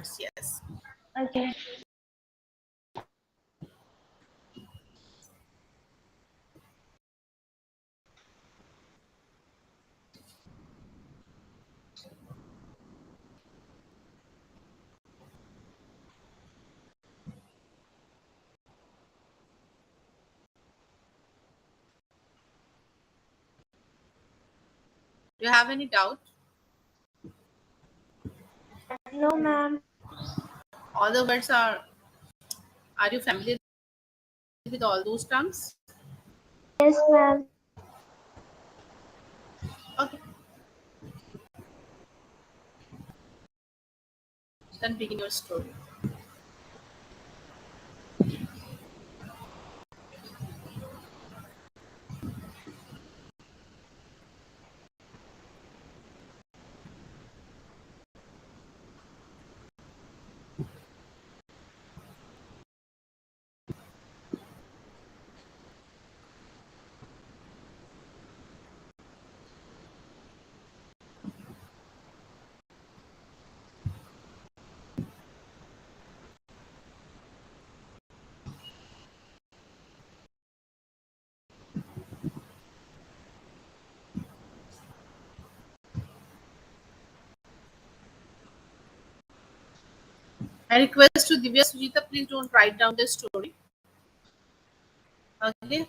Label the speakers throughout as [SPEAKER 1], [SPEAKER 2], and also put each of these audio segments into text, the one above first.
[SPEAKER 1] words. Yes.
[SPEAKER 2] Okay.
[SPEAKER 1] Do you have any doubt?
[SPEAKER 2] No, ma'am.
[SPEAKER 1] All the words are you familiar with all those terms?
[SPEAKER 2] Yes, ma'am.
[SPEAKER 1] Okay. Then begin your story. I request to Divya Sujita, please don't write down the story. Okay.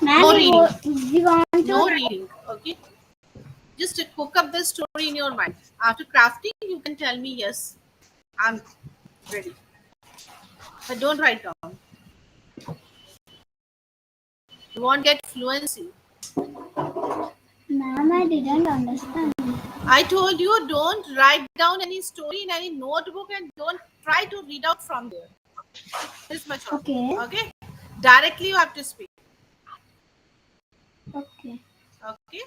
[SPEAKER 2] Ma'am,
[SPEAKER 1] No reading.
[SPEAKER 2] we want
[SPEAKER 1] No
[SPEAKER 2] to.
[SPEAKER 1] reading. Okay. Just cook up the story in your mind. After crafting, you can tell me yes, I'm ready. But don't write down. You won't get fluency.
[SPEAKER 2] Ma'am, I didn't understand.
[SPEAKER 1] I told you don't write down any story in any notebook and don't try to read out from there. This much.
[SPEAKER 2] Okay.
[SPEAKER 1] Okay. Directly you have to speak.
[SPEAKER 2] Okay.
[SPEAKER 1] Okay.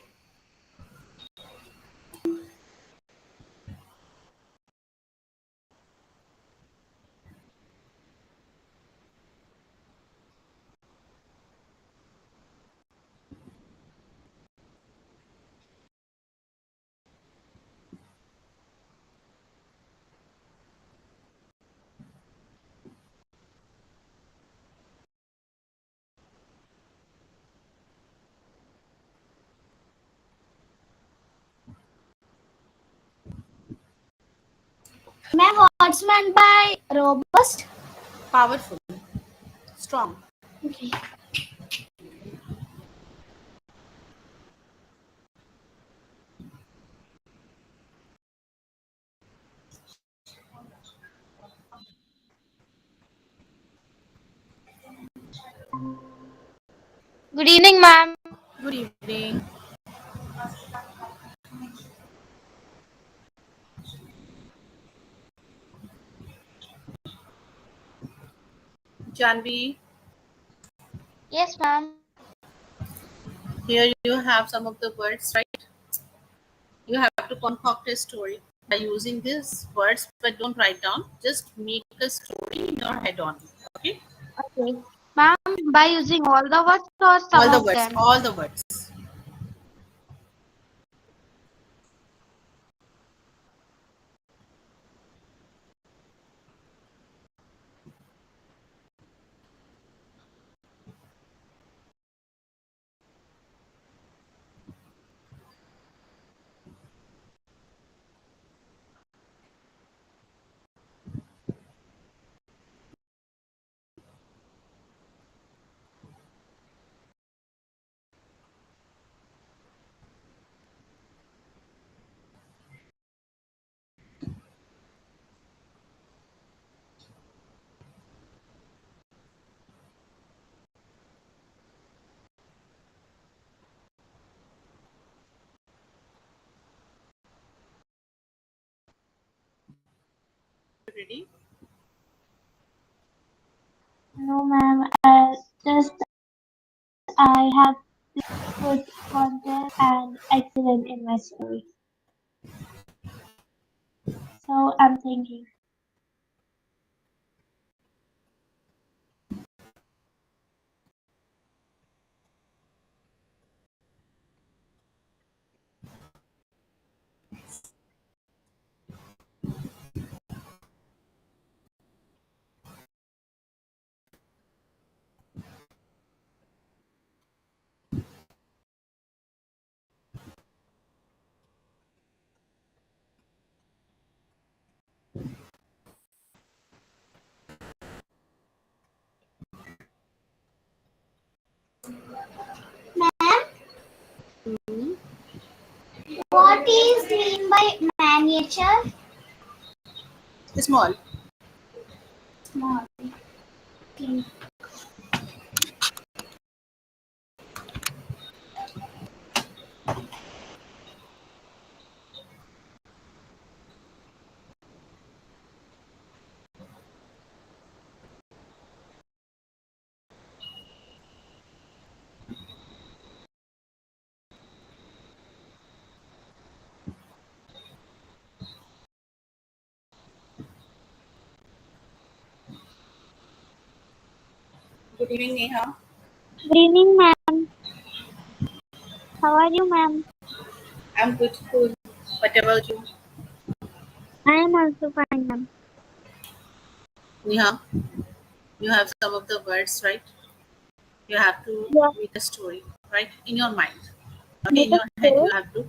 [SPEAKER 2] Ma'am, what's meant by robust?
[SPEAKER 1] Powerful. Strong.
[SPEAKER 2] Okay.
[SPEAKER 3] Good evening, ma'am.
[SPEAKER 1] Good evening. Janvi,
[SPEAKER 3] Yes, ma'am.
[SPEAKER 1] here you have some of the words, right? You have to concoct a story by using these words, but don't write down. Just make a story in your head only. Okay?
[SPEAKER 3] Okay. Ma'am, by using all the words or
[SPEAKER 1] All
[SPEAKER 3] some
[SPEAKER 1] the
[SPEAKER 3] of
[SPEAKER 1] words,
[SPEAKER 3] them?
[SPEAKER 1] all the words. Ready?
[SPEAKER 2] No, ma'am. I have put content and excellent in my story. So I'm thinking. What is mean by miniature?
[SPEAKER 1] Small.
[SPEAKER 2] Small. Okay.
[SPEAKER 1] Good evening, Neha.
[SPEAKER 3] Good evening, ma'am. How are you, ma'am?
[SPEAKER 1] I'm good. Cool. What about you,
[SPEAKER 3] I am also fine, ma'am.
[SPEAKER 1] Neha? You have some of the words, right? You have to
[SPEAKER 3] Yeah,
[SPEAKER 1] make a story, right, in your mind. Okay,
[SPEAKER 3] make
[SPEAKER 1] in
[SPEAKER 3] a
[SPEAKER 1] your head,
[SPEAKER 3] story.
[SPEAKER 1] you have to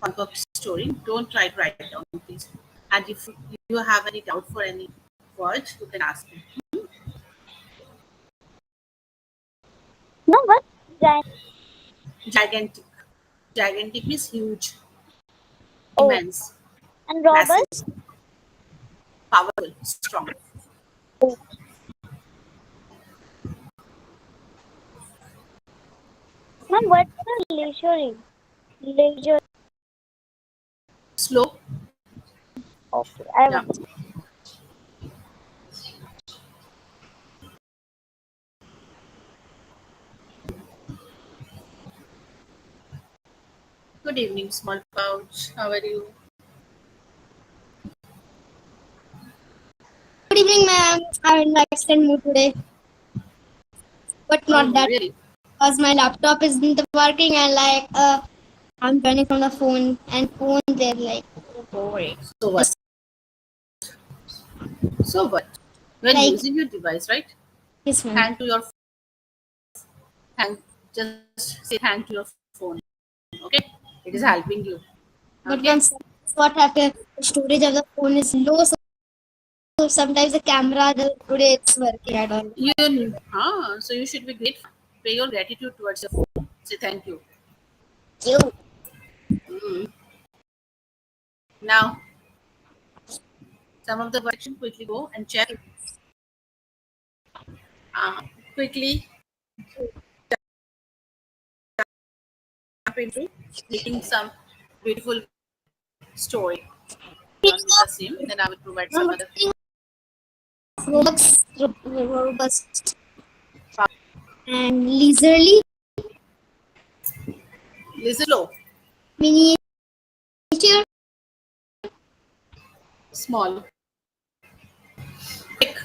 [SPEAKER 1] concoct a story. Don't try to write it down, please. And if you have any doubt for any word, you can ask me.
[SPEAKER 3] No, what? Giant.
[SPEAKER 1] Gigantic. Gigantic means huge,
[SPEAKER 3] Oh,
[SPEAKER 1] immense,
[SPEAKER 3] and
[SPEAKER 1] massive,
[SPEAKER 3] robust.
[SPEAKER 1] powerful, strong.
[SPEAKER 3] Oh, ma'am, what's the leisurely? Leisure.
[SPEAKER 1] Slow.
[SPEAKER 3] Okay, I
[SPEAKER 1] Yeah.
[SPEAKER 3] will.
[SPEAKER 1] Good evening, small pouch. How are you?
[SPEAKER 4] Good evening, ma'am. I'm in my excellent mood today, but
[SPEAKER 1] Oh,
[SPEAKER 4] not that
[SPEAKER 1] really?
[SPEAKER 4] because my laptop isn't working and I'm joining from the phone and phone there boring.
[SPEAKER 1] So what?
[SPEAKER 4] Just
[SPEAKER 1] So what? You are
[SPEAKER 4] like
[SPEAKER 1] using your device, right?
[SPEAKER 4] this one.
[SPEAKER 1] Hand to your hand. Just say hand to your phone. Okay, it is helping you.
[SPEAKER 4] But
[SPEAKER 1] Okay.
[SPEAKER 4] once what happened, the storage of the phone is low, so sometimes the camera today it's working at all.
[SPEAKER 1] So you should be grateful. Pay your gratitude towards your phone. Say thank you.
[SPEAKER 4] You.
[SPEAKER 1] Mm. Now, some of the words quickly go and check. Quickly jump into making some beautiful story. Done with the same. Then I will provide
[SPEAKER 4] Ma'am,
[SPEAKER 1] some
[SPEAKER 4] what
[SPEAKER 1] other
[SPEAKER 4] do you think robust and leisurely
[SPEAKER 1] listen low,
[SPEAKER 4] miniature?
[SPEAKER 1] small, quick,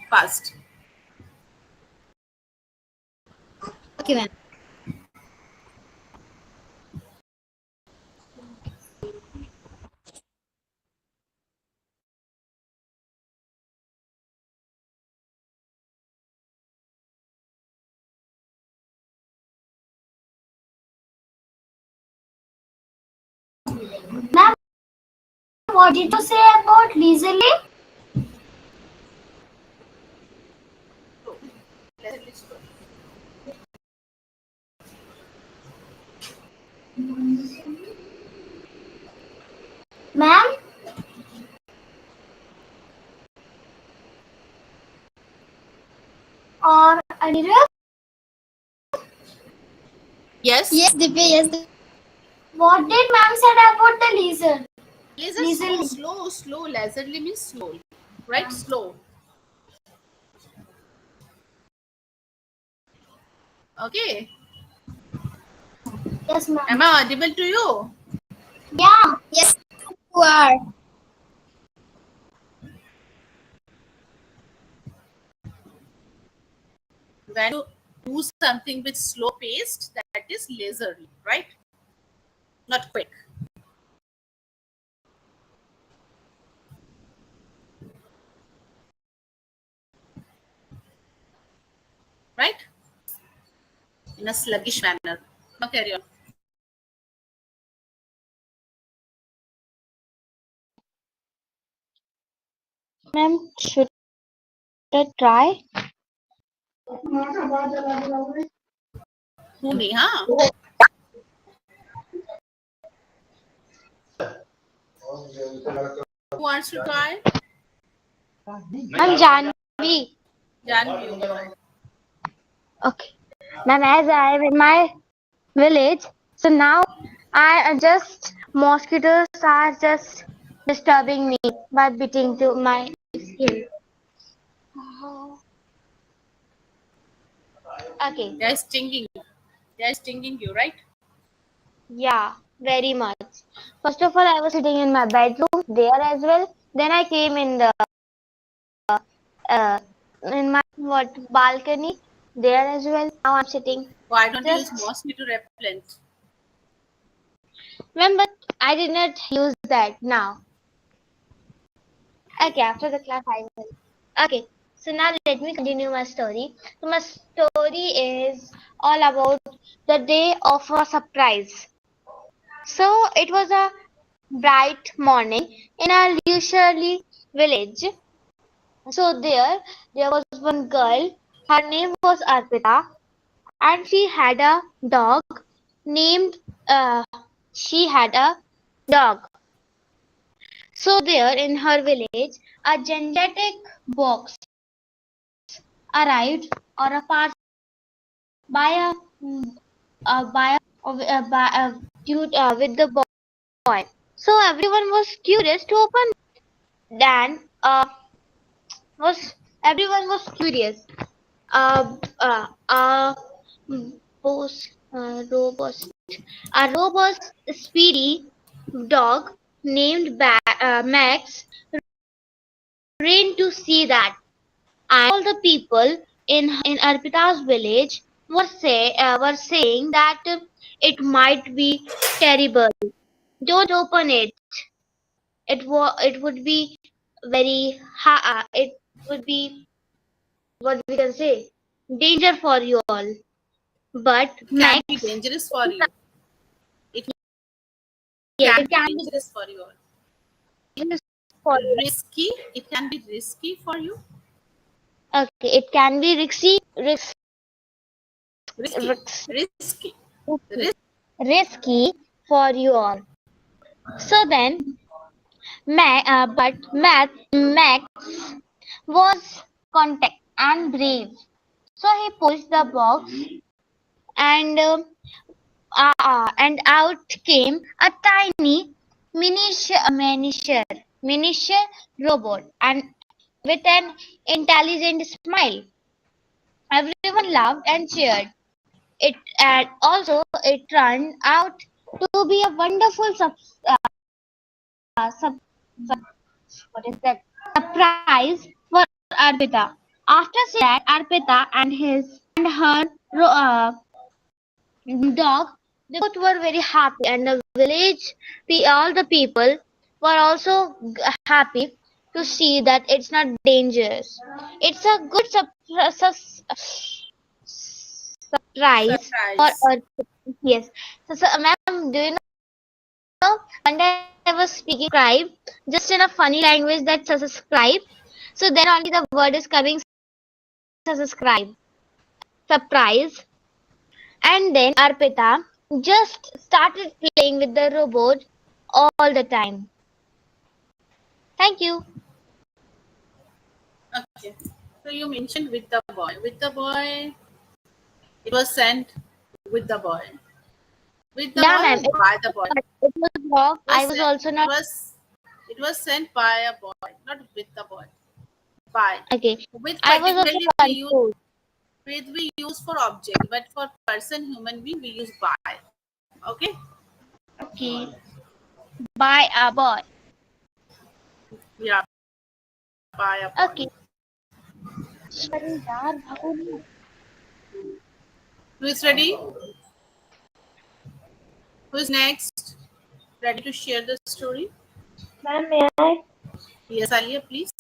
[SPEAKER 1] fast.
[SPEAKER 4] Okay, ma'am.
[SPEAKER 2] Ma'am, what did you say about leisurely?
[SPEAKER 1] Slow. Pleasantly slow.
[SPEAKER 2] Ma'am, or Anirudh,
[SPEAKER 1] Yes.
[SPEAKER 4] Yes, Divya. Yes.
[SPEAKER 2] what did ma'am said about the leisure?
[SPEAKER 1] Laser slow,
[SPEAKER 2] Leisurely.
[SPEAKER 1] slow, slow. Leisurely means slow, right? Slow. Okay.
[SPEAKER 2] Yes,
[SPEAKER 1] Am
[SPEAKER 2] ma'am.
[SPEAKER 1] I audible to you?
[SPEAKER 2] Yeah.
[SPEAKER 4] Yes, you are.
[SPEAKER 1] When you do something with slow paced, that is leisurely, right? Not quick, right? In a sluggish manner. Now carry on.
[SPEAKER 3] Ma'am, should I try?
[SPEAKER 1] Who Neha? wants to try?
[SPEAKER 3] I'm Janvi.
[SPEAKER 1] Janvi, you go ahead.
[SPEAKER 3] Okay. Ma'am, as I am in my village, so now I just mosquitoes are just disturbing me by biting to my skin. Okay.
[SPEAKER 1] They are stinging. They are stinging you, right?
[SPEAKER 3] Yeah, very much. First of all, I was sitting in my bedroom there as well. Then I came in the uh, in my what balcony there as well. Now I'm sitting
[SPEAKER 1] Why don't you use
[SPEAKER 3] just.
[SPEAKER 1] mosquito repellent?
[SPEAKER 3] Remember, I did not use that now. Okay, after the class I will. Okay, so now let me continue my story. So my story is all about the day of a surprise. So it was a bright morning in a leisurely village. So there was one girl. Her name was Arpita, and she had a dog named. She had a dog. So there in her village, a genetic box arrived or a parcel by a by a dude with the boy. So everyone was curious to open. Then was everyone was curious. Uh, uh, uh, robust, robust, a robust, speedy dog named Max ran to see that, and all the people in Arpita's village were saying that it might be terrible. Don't open it. It would be very it would be what we can say danger for you all. But
[SPEAKER 1] It can be
[SPEAKER 3] Max,
[SPEAKER 1] dangerous for you. It
[SPEAKER 3] yes,
[SPEAKER 1] can
[SPEAKER 3] it
[SPEAKER 1] be
[SPEAKER 3] can be
[SPEAKER 1] dangerous for you.
[SPEAKER 3] dangerous for you.
[SPEAKER 1] Risky. It can be risky for you.
[SPEAKER 3] Okay, it can be
[SPEAKER 1] Risky.
[SPEAKER 3] risky,
[SPEAKER 1] Risky.
[SPEAKER 3] risky, risky for you all. So then, Max was contact and brave. So he pushed the box and and out came a tiny miniature robot and with an intelligent smile. Everyone laughed and cheered. It and also it turned out to be a wonderful sub, what is that surprise for Arpita. After seeing that, Arpita and her dog, they both were very happy, and the village, all the people were also happy to see that it's not dangerous. It's a good surprise for
[SPEAKER 1] Surprise.
[SPEAKER 3] us. Yes. So, ma'am, do you know one day I was speaking subscribe just in a funny language that subscribe. So then only the word is coming subscribe. Surprise. And then Arpita just started playing with the robot all the time. Thank you.
[SPEAKER 1] Okay. So you mentioned with the boy. With the boy, it was sent with the boy. With the
[SPEAKER 3] Yeah,
[SPEAKER 1] boy
[SPEAKER 3] ma'am.
[SPEAKER 1] or by the boy?
[SPEAKER 3] It was wrong.
[SPEAKER 1] It was
[SPEAKER 3] I was
[SPEAKER 1] sent.
[SPEAKER 3] also
[SPEAKER 1] It
[SPEAKER 3] not
[SPEAKER 1] was. It was sent by a boy, not with the boy. By.
[SPEAKER 3] okay.
[SPEAKER 1] With
[SPEAKER 3] I was also
[SPEAKER 1] particularly we use
[SPEAKER 3] confused.
[SPEAKER 1] with we use for object, but for person, human being, we use by. Okay.
[SPEAKER 3] Okay. By a boy.
[SPEAKER 1] Yeah, by a boy.
[SPEAKER 3] Okay. अरे यार भागो ना.
[SPEAKER 1] Who is ready? Who is next? Ready to share the story?
[SPEAKER 2] Ma'am, may I?
[SPEAKER 1] Yes, Alia, please.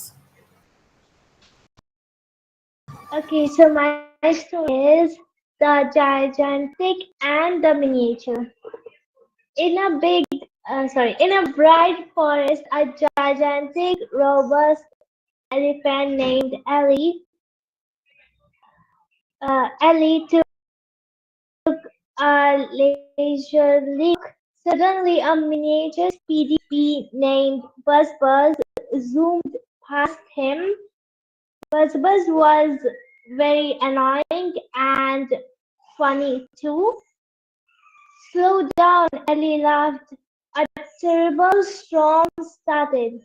[SPEAKER 2] Okay, so my story is the gigantic and the miniature. In a in a bright forest, a gigantic, robust elephant named Ellie took a leisurely walk. Suddenly, a miniature speedy bee named Buzz zoomed past him. Buzz was very annoying and funny too. Slow down, Ellie laughed. A terrible storm started.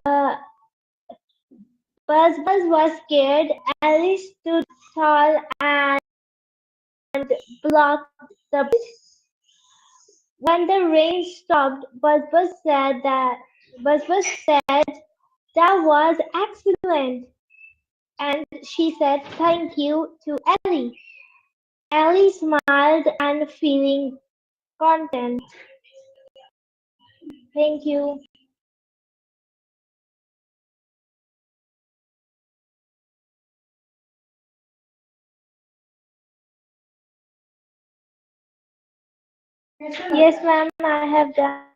[SPEAKER 2] Uh, Buzz was scared. Ellie stood tall and blocked the breeze. When the rain stopped, Buzz said that was excellent, and she said thank you to Ellie. Ellie smiled and feeling content. Thank you. Yes, ma'am, I have done.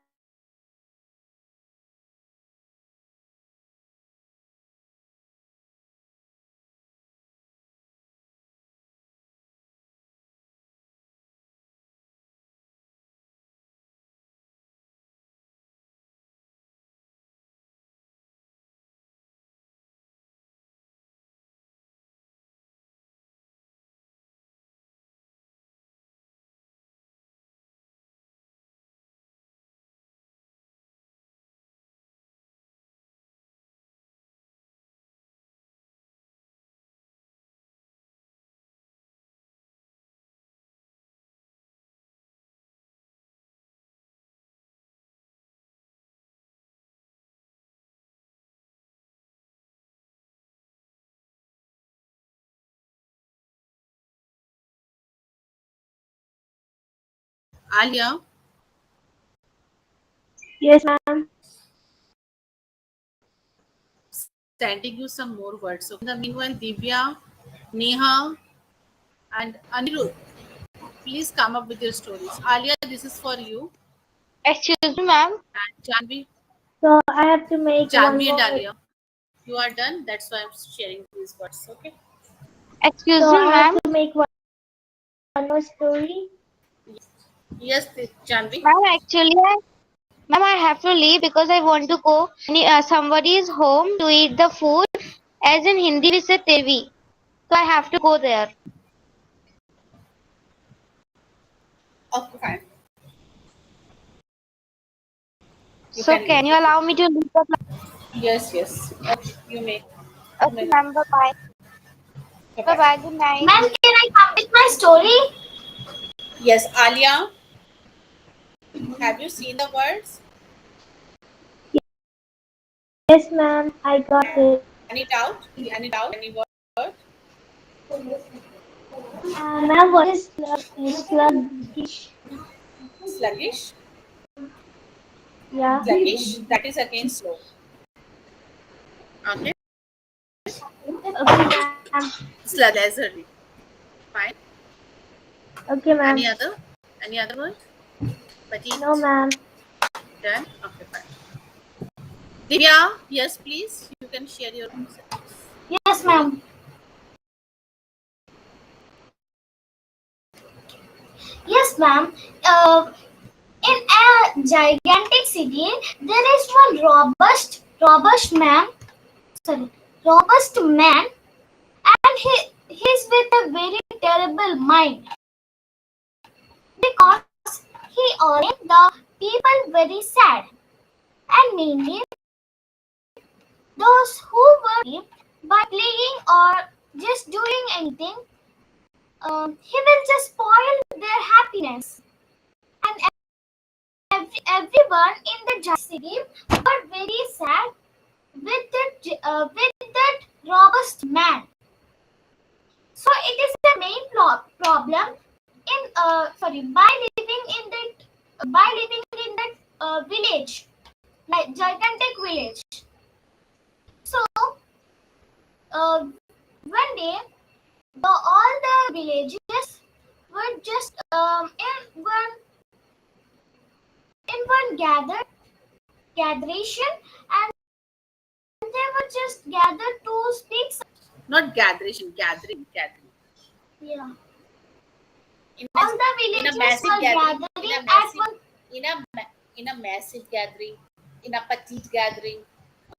[SPEAKER 1] Alia,
[SPEAKER 2] Yes, ma'am.
[SPEAKER 1] sending you some more words. Okay. In the meanwhile, Divya, Neha, and Anirudh, please come up with your stories. Alia, this is for you.
[SPEAKER 3] Excuse me, ma'am.
[SPEAKER 1] And
[SPEAKER 2] So I have to make one
[SPEAKER 1] Janvi and
[SPEAKER 2] more.
[SPEAKER 1] Alia, you are done. That's why I'm sharing these words. Okay.
[SPEAKER 3] Excuse
[SPEAKER 2] So
[SPEAKER 3] me,
[SPEAKER 2] I have
[SPEAKER 3] ma'am.
[SPEAKER 2] to make one more story.
[SPEAKER 1] Yes, Janvi.
[SPEAKER 3] Ma'am, actually, ma'am, I have to leave because I want to go somebody's home to eat the food. As in Hindi, we say tevi. So I have to go there.
[SPEAKER 1] Okay, fine. You
[SPEAKER 3] So
[SPEAKER 1] can leave.
[SPEAKER 3] can you allow me to leave the class?
[SPEAKER 1] Yes, yes. Okay, you
[SPEAKER 3] Okay,
[SPEAKER 1] may leave.
[SPEAKER 3] ma'am. Bye bye.
[SPEAKER 1] Bye
[SPEAKER 3] Bye
[SPEAKER 1] bye.
[SPEAKER 3] bye. Good night.
[SPEAKER 4] Ma'am, can I complete my story?
[SPEAKER 1] Yes, Alia, have you seen the words?
[SPEAKER 2] Yes, ma'am, I got it.
[SPEAKER 1] Any doubt? Any doubt? Any word?
[SPEAKER 2] Ma'am, what is sluggish?
[SPEAKER 1] Sluggish?
[SPEAKER 2] Yeah.
[SPEAKER 1] Sluggish? That is again slow. Okay.
[SPEAKER 2] Okay, ma'am.
[SPEAKER 1] Leisurely. Fine.
[SPEAKER 2] Okay, ma'am.
[SPEAKER 1] Any other? Any other word?
[SPEAKER 2] No,
[SPEAKER 1] Petite?
[SPEAKER 2] ma'am.
[SPEAKER 1] Done? Okay, fine. Divya, yes, please. You can share your
[SPEAKER 4] Yes,
[SPEAKER 1] story.
[SPEAKER 4] ma'am. Yes, ma'am. In a gigantic city, there is one robust man, and he's with a very terrible mind because he always the people very sad, and mainly those who were happy by playing or just doing anything. He will just spoil their happiness, and everyone in the giant city got very sad with that robust man. So it is the main problem in by living in that village, like gigantic village. So one day, all the villages were just in one gatheration, and they were just gathered to speak.
[SPEAKER 1] Not gathering, gathering.
[SPEAKER 4] Yeah.
[SPEAKER 1] In
[SPEAKER 4] All
[SPEAKER 1] a,
[SPEAKER 4] the
[SPEAKER 1] in a
[SPEAKER 4] villagers
[SPEAKER 1] massive
[SPEAKER 4] were
[SPEAKER 1] gathering,
[SPEAKER 4] gathering at one.
[SPEAKER 1] in a massive gathering, in a petite gathering.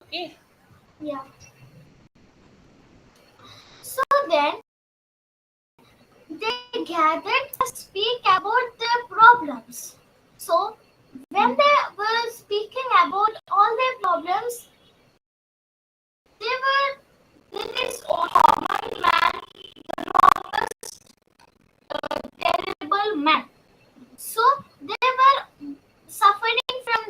[SPEAKER 1] Okay.
[SPEAKER 4] Yeah. So then they gathered to speak about their problems. So when they were speaking about all their problems, they were in this common man, robust, terrible man. So they were suffering from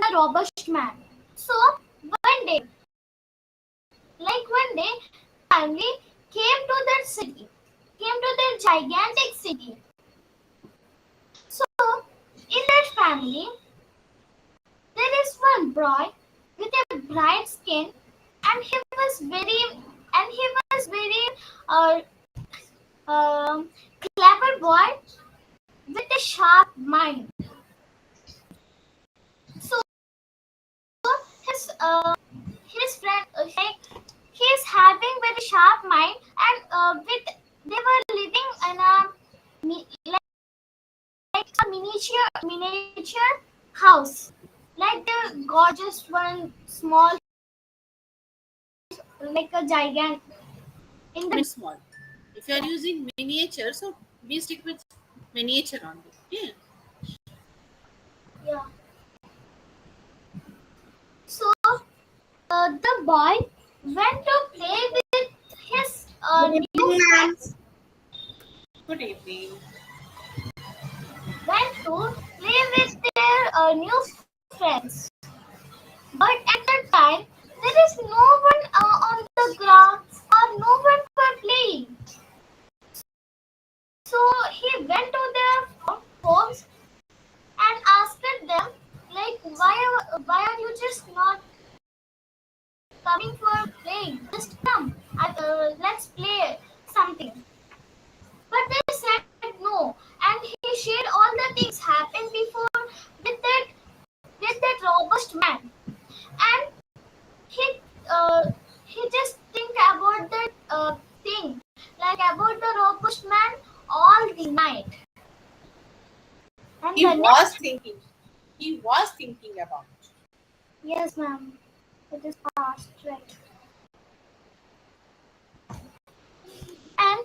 [SPEAKER 4] the robust man. So one day, one day, family came to that city, came to that gigantic city. So in that family, there is one boy with a bright skin, and he was very clever boy with a sharp mind. So his friend he's having very sharp mind, and with they were living in like a miniature house. Like they got just one small, like a gigant in the.
[SPEAKER 1] Very small. If you are using miniature, so we stick with miniature only. Yeah.
[SPEAKER 4] Yeah. So the boy went to play with his new friends.
[SPEAKER 1] Good evening.
[SPEAKER 4] Went to play with their new friends. But at that time, there is no one on the ground or no one for playing. So he went to their homes and asked them, like, why are you just not coming for playing? Just come, let's play something. But they said no, and he shared all the things happened before with that robust man, and he he just think about that thing, like about the robust man all the night. And
[SPEAKER 1] He
[SPEAKER 4] the
[SPEAKER 1] was
[SPEAKER 4] next,
[SPEAKER 1] thinking. He was thinking about.
[SPEAKER 4] yes, ma'am, it is past, right? And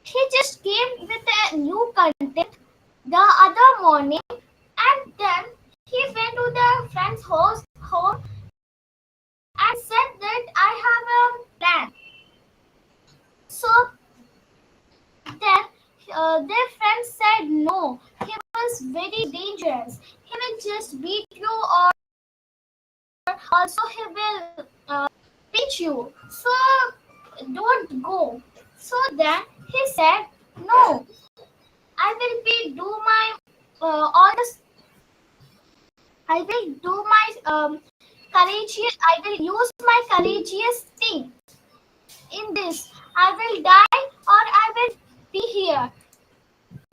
[SPEAKER 4] he just came with a new content the other morning, and then he went to the friend's home and said that I have a plan. So then their friend said no, he was very dangerous. He will just beat you, or also he will pinch you. So don't go. So then he said, no, I will be do my all this. I will do my courageous. I will use my courageous thing in this. I will die or I will be here.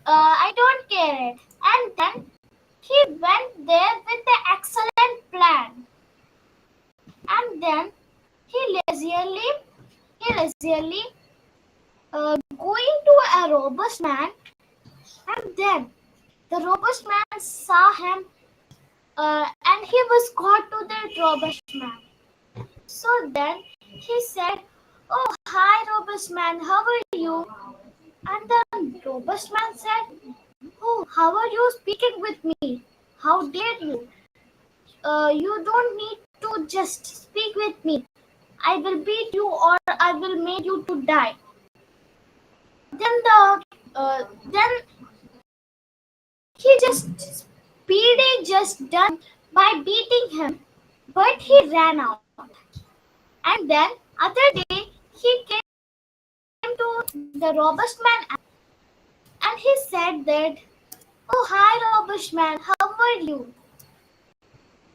[SPEAKER 4] I don't care. And then he went there with an excellent plan. And then he leisurely going to a robust man. And then the robust man saw him, and he was caught to the robust man. So then he said, "Oh, hi, robust man, how are you?" And the robust man said, "Oh, how are you speaking with me? How dare you? You don't need to just speak with me. I will beat you or I will make you to die." Then he just speedy just done by beating him, but he ran out. And then other day he came to the robust man and he said that, "Oh, hi, robust man, how are you?"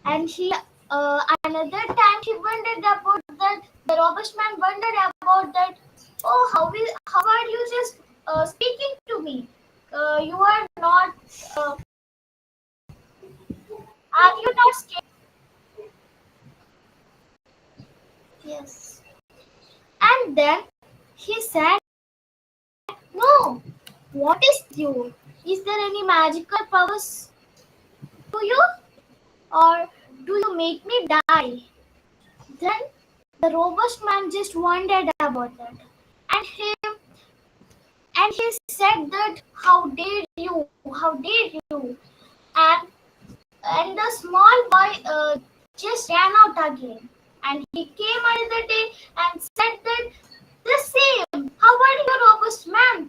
[SPEAKER 4] And he another time he wondered about that. The robust man wondered about that. "Oh, how are you just speaking to me? You are not. Are you not scared?" Yes. And then he said, "No. What is you? Is there any magical powers to you, or do you make me die? Then the robust man just wondered about it, and he said that how dare you, and the small boy just ran out again, and he came another day and said that the same. How are you, robust man?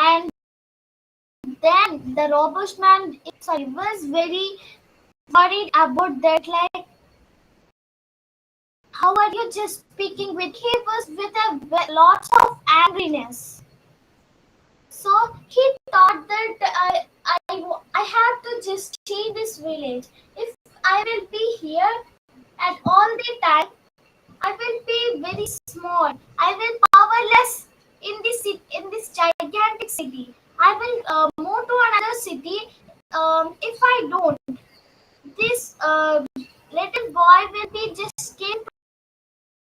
[SPEAKER 4] And then the robust man, was very worried about that. Like, how are you just speaking with? He was with lots of angriness. So he thought that I have to just change this village. If I will be here at all the time, I will be very small. I will powerless in this gigantic city. I will move to another city. If I don't, this little boy will be just came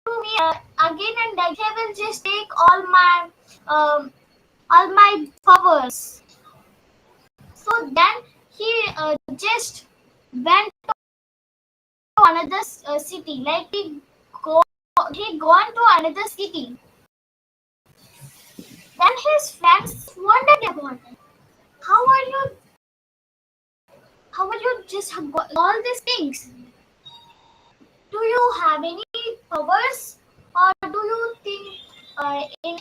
[SPEAKER 4] to me again and again. He will just take um, all my powers. So then he just went to another city. Like he gone to another city. Then his friends wondered about it. How are you? How are you just got all these things? Do you have any powers, or do you think in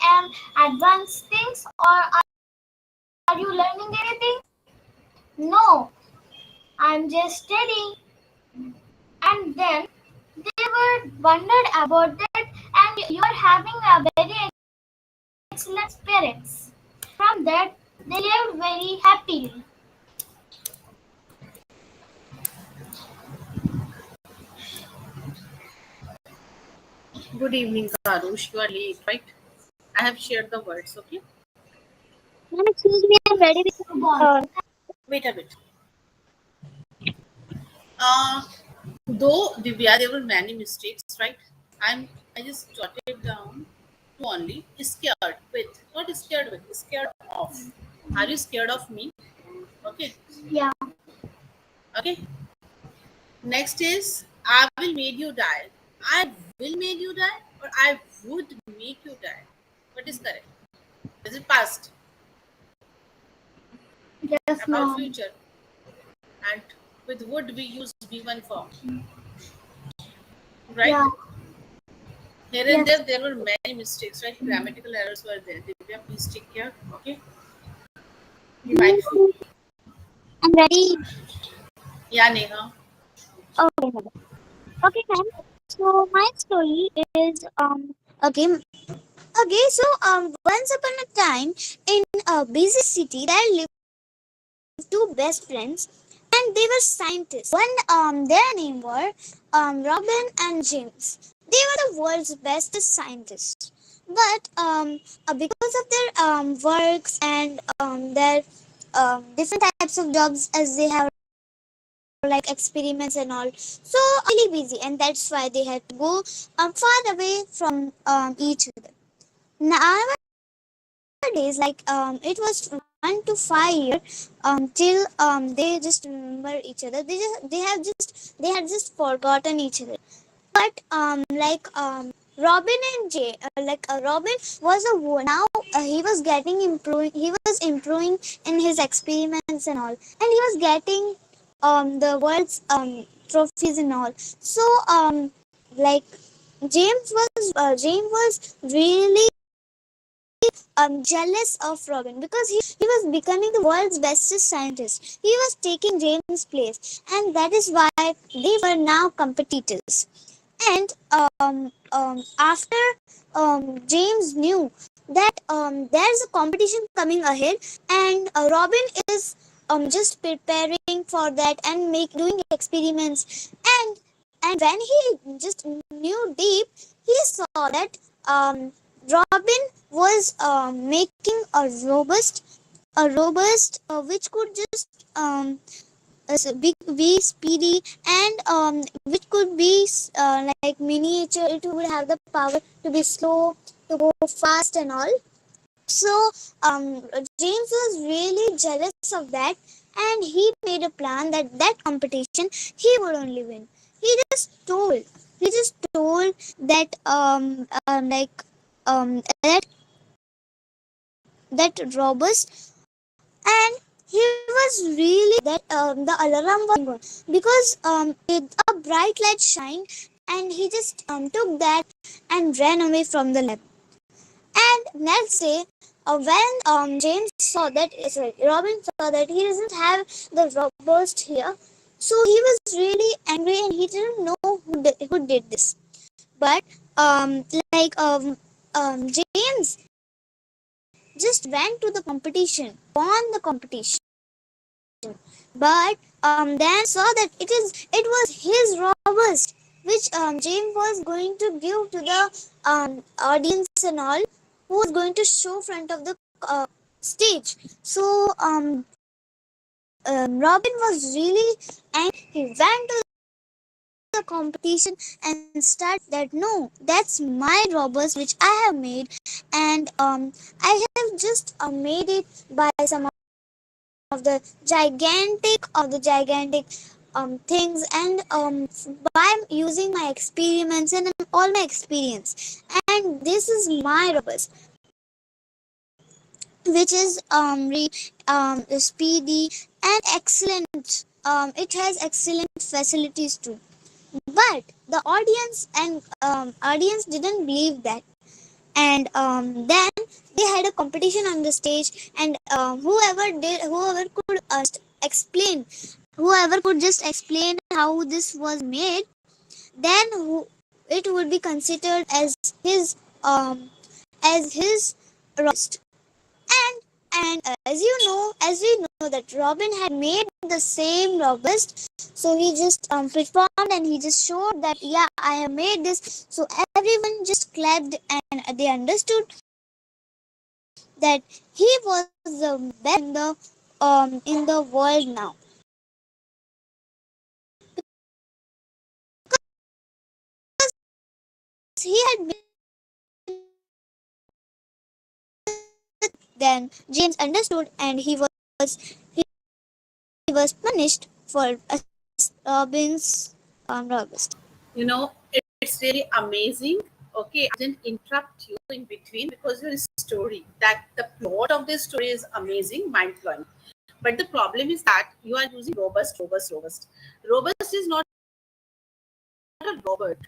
[SPEAKER 4] advanced things, or are you learning anything? No, I'm just studying. And then they were wondered about that, and you are having a very excellent parents. From that, they lived very happily.
[SPEAKER 1] Good evening, Karush. You are late, right? I have shared the words, okay?
[SPEAKER 3] Ma'am, excuse me, I'm ready with
[SPEAKER 1] Wait a bit. Though Divya, there were many mistakes, right? I just jotted down two only. Scared with. Not scared with. Scared of. Are you scared of me? Okay.
[SPEAKER 4] Yeah.
[SPEAKER 1] Okay. Next is I will make you die. I will make you die, or I would make you die. What is correct? Is it past?
[SPEAKER 4] Yes,
[SPEAKER 1] About
[SPEAKER 4] ma'am.
[SPEAKER 1] future. And with would we use V1 form. Right?
[SPEAKER 4] Yeah.
[SPEAKER 1] Here and there were many mistakes, right? Grammatical errors were there. Divya, please take care. Okay. You might.
[SPEAKER 3] I'm ready.
[SPEAKER 1] Yeah, Neha.
[SPEAKER 3] Okay, madam. Okay, ma'am. So my story is okay. Okay, so once upon a time in a busy city there lived two best friends and they were scientists. One their name were Robin and James. They were the world's best scientists. But because of their works and their different types of jobs as they have like experiments and all, so really busy, and that's why they had to go far away from each other. Nowadays, like it was 1 to 5 years till they just remember each other. They had just forgotten each other. But Robin and Jay, Robin was a now he was getting improving. He was improving in his experiments and all, and he was getting the world's trophies and all. So like James was really jealous of Robin because he was becoming the world's bestest scientist. He was taking James' place, and that is why they were now competitors. And after James knew that there's a competition coming ahead, and Robin is just preparing for that and make doing experiments, and when he just knew deep, he saw that Robin was making a robust which could just be speedy and which could be like miniature. It would have the power to be slow, to go fast and all.
[SPEAKER 5] So James was really jealous of that, and he made a plan that that competition he would only win. He just told that that robust, and he was really that the alarm was going on because a bright light shined, and he just took that and ran away from the lab. And next day, when James saw that, sorry, Robin saw that he doesn't have the robust here, so he was really angry and he didn't know who did this. But like James just went to the competition, won the competition. But then saw that it was his robust, which James was going to give to the audience and all, who was going to show front of the stage. So Robin was really angry. He went to the competition and start that, no, that's my robust which I have made, and I have just made it by some of the gigantic things, and by using my experiments and all my experience, and this is my robust, which is speedy and excellent. It has excellent facilities too. But the audience didn't believe that, and then they had a competition on the stage, and whoever could explain whoever could just explain how this was made, then it would be considered his um as his roast. And as we know that Robin had made the same robust, so he just performed and he just showed that, yeah, I have made this. So everyone just clapped, and they understood that he was the best in the world now. He had been, then James understood, and he was punished for Robin's robust.
[SPEAKER 1] It's really amazing. Okay, I didn't interrupt you in between because your story, that the plot of this story is amazing, mind blowing. But the problem is that you are using robust, robust, robust. Robust is not a Robert.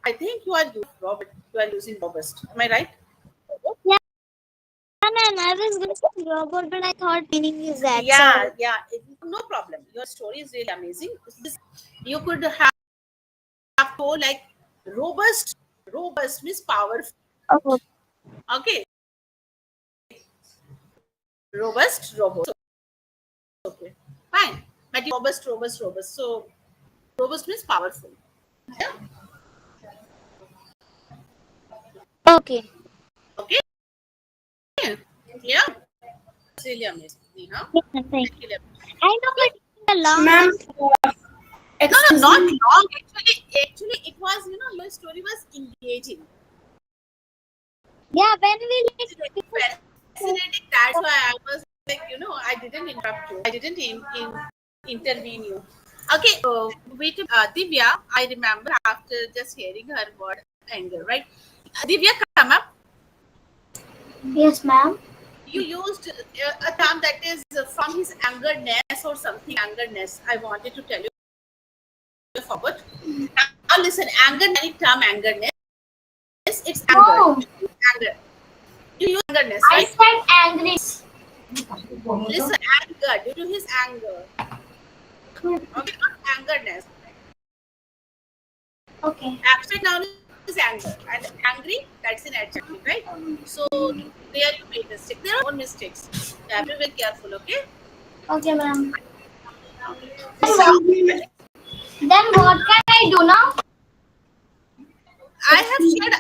[SPEAKER 1] I think you are using Robert. You are using robust. Am I right?
[SPEAKER 5] Yeah, man, I was going to say robot, but I thought meaning is that.
[SPEAKER 1] Yeah,
[SPEAKER 5] So
[SPEAKER 1] yeah. No problem. Your story is really amazing. You could have told like robust. Robust means powerful.
[SPEAKER 5] oh,
[SPEAKER 1] Okay. Robust, robust. Okay. Fine. But robust, robust, robust. So robust means powerful. Yeah.
[SPEAKER 5] okay.
[SPEAKER 1] Okay. Yeah. It's really amazing. Neha.
[SPEAKER 5] Yeah, thank
[SPEAKER 1] Thank
[SPEAKER 5] you.
[SPEAKER 1] you.
[SPEAKER 5] I know, but it's a long
[SPEAKER 2] Ma'am,
[SPEAKER 1] No,
[SPEAKER 2] excuse
[SPEAKER 1] not
[SPEAKER 2] me.
[SPEAKER 1] long. Actually, it was, your story was engaging.
[SPEAKER 5] Yeah, when we
[SPEAKER 1] It's fascinating. That's why I was like, I didn't interrupt you. I didn't intervene you. Okay, wait, Divya, I remember after just hearing her word anger, right? Divya, come up.
[SPEAKER 4] Yes, ma'am.
[SPEAKER 1] You used a term that is from his angerness or something, angerness. I wanted to tell you. I forgot. Now listen, anger, any term angerness, it's anger.
[SPEAKER 4] No,
[SPEAKER 1] Anger. You use angerness,
[SPEAKER 4] I
[SPEAKER 1] right?
[SPEAKER 4] said angry.
[SPEAKER 1] Listen, anger, due to his anger. Okay, not angerness.
[SPEAKER 4] Okay.
[SPEAKER 1] Abstract noun is anger, and angry, that's an adjective, right? So there you made mistake. There are more mistakes. You have to be very careful, okay?
[SPEAKER 4] Okay, ma'am.
[SPEAKER 1] Okay.
[SPEAKER 4] Then
[SPEAKER 1] Now,
[SPEAKER 4] what, then what can I do now?
[SPEAKER 1] I have shared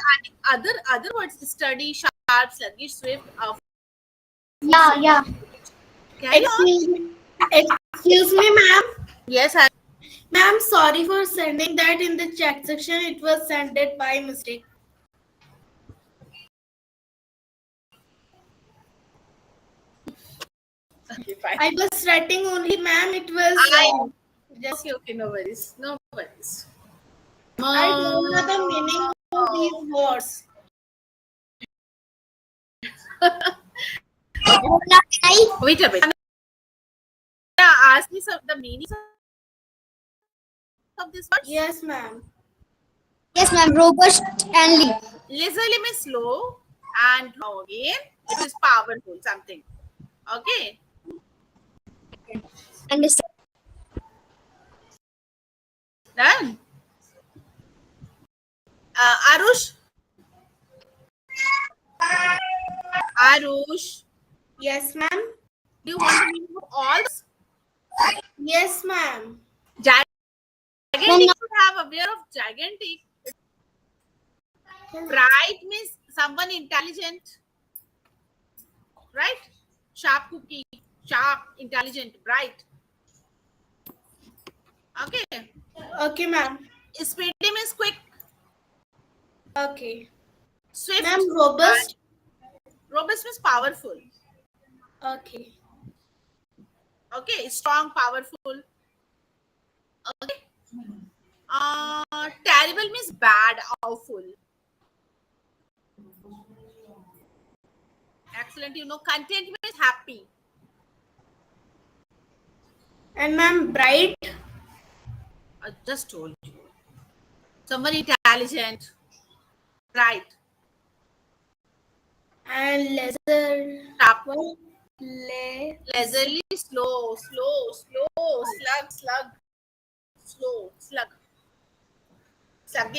[SPEAKER 1] other words: study, sharp, sluggish, swift.
[SPEAKER 4] Yeah, yeah.
[SPEAKER 1] Carry on.
[SPEAKER 2] Excuse me. Excuse me, ma'am.
[SPEAKER 1] Yes,
[SPEAKER 2] Ma'am, sorry for sending that in the chat section. It was sent it by mistake.
[SPEAKER 1] Okay, fine.
[SPEAKER 6] I was writing only, ma'am. It was just
[SPEAKER 1] Okay, no worries. No worries.
[SPEAKER 6] I don't know the meaning of these words.
[SPEAKER 1] Wait a bit. Ask me some the meanings of this word.
[SPEAKER 6] Yes, ma'am.
[SPEAKER 5] Yes, ma'am. Robust and lean.
[SPEAKER 1] Lazily means slow, and now again it is powerful something. Okay.
[SPEAKER 5] Understand.
[SPEAKER 1] Done. Arush. Arush.
[SPEAKER 6] Yes, ma'am.
[SPEAKER 1] Do you want the meaning of all?
[SPEAKER 6] Yes, ma'am.
[SPEAKER 1] Gigantic should have aware of gigantic. Bright means someone intelligent, right? Sharp cookie, sharp, intelligent, bright. Okay.
[SPEAKER 6] Okay, ma'am.
[SPEAKER 1] Speedy means quick,
[SPEAKER 6] Okay.
[SPEAKER 1] swift.
[SPEAKER 6] Ma'am, robust.
[SPEAKER 1] Robust means powerful.
[SPEAKER 6] Okay.
[SPEAKER 1] Okay. Strong, powerful. Okay. Terrible means bad, awful. Excellent. You know, content means happy.
[SPEAKER 6] And ma'am, bright.
[SPEAKER 1] I just told you. Someone intelligent, bright,
[SPEAKER 6] And leather.
[SPEAKER 1] sharp.
[SPEAKER 6] What?
[SPEAKER 1] Leisurely, slow, slug,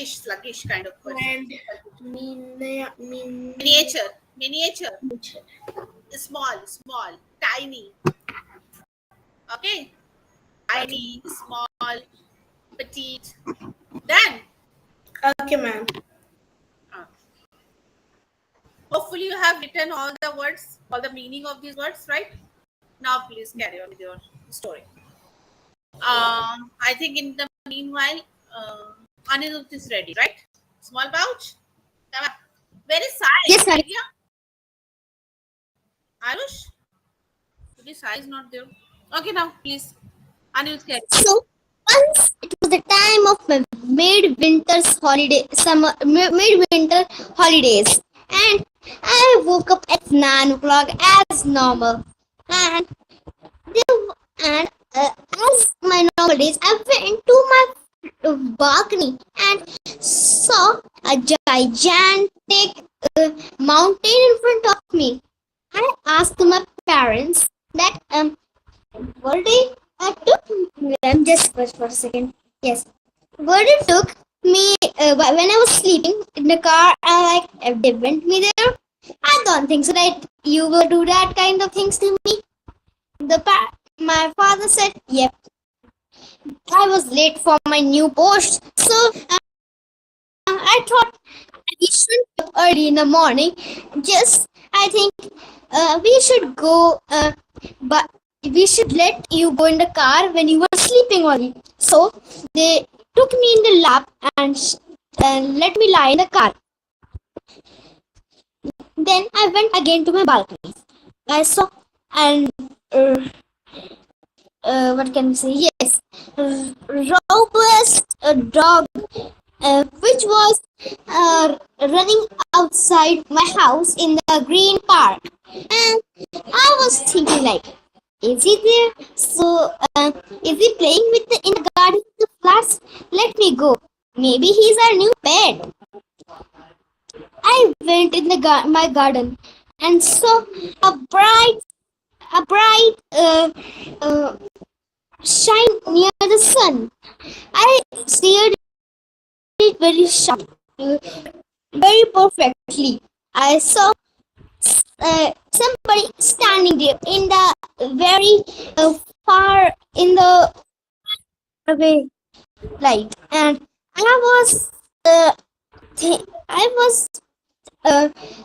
[SPEAKER 1] sluggish kind of person.
[SPEAKER 6] And
[SPEAKER 1] Miniature, small, tiny. Okay, tiny, small, petite. Then,
[SPEAKER 6] Okay, ma'am.
[SPEAKER 1] hopefully you have written all the words, all the meaning of these words, right? Now, please carry on with your story. I think in the meanwhile, Anirudh is ready, right? Small pouch. Come on. Where is Sai?
[SPEAKER 5] Yes, ma'am.
[SPEAKER 1] Yeah. Arush? Today Sai is not there. Okay, now please. Anirudh, carry.
[SPEAKER 5] So once it was the time of my midwinter holidays, and I woke up at 9 o'clock as normal, and and as my normal days, I went to my balcony and saw a gigantic mountain in front of me. I asked my parents that what they took them just for a second. Yes, what it took me when I was sleeping in the car. They went me there. I don't think so that you will do that kind of things to me. My father said, "Yep." I was late for my new post, so I thought we should get up early in the morning. Just I think we should go, but we should let you go in the car when you were sleeping only. So they took me in the lap and let me lie in the car. Then I went again to my balcony. I saw and what can we say? Yes, robust dog, which was running outside my house in the green park, and I was thinking like, is he there? So is he playing with in the garden of the flowers? Let me go. Maybe he's our new pet. I went in my garden and saw a bright shine near the sun. I stared it very sharp, very perfectly. I saw somebody standing there in the very far in the away light, and I was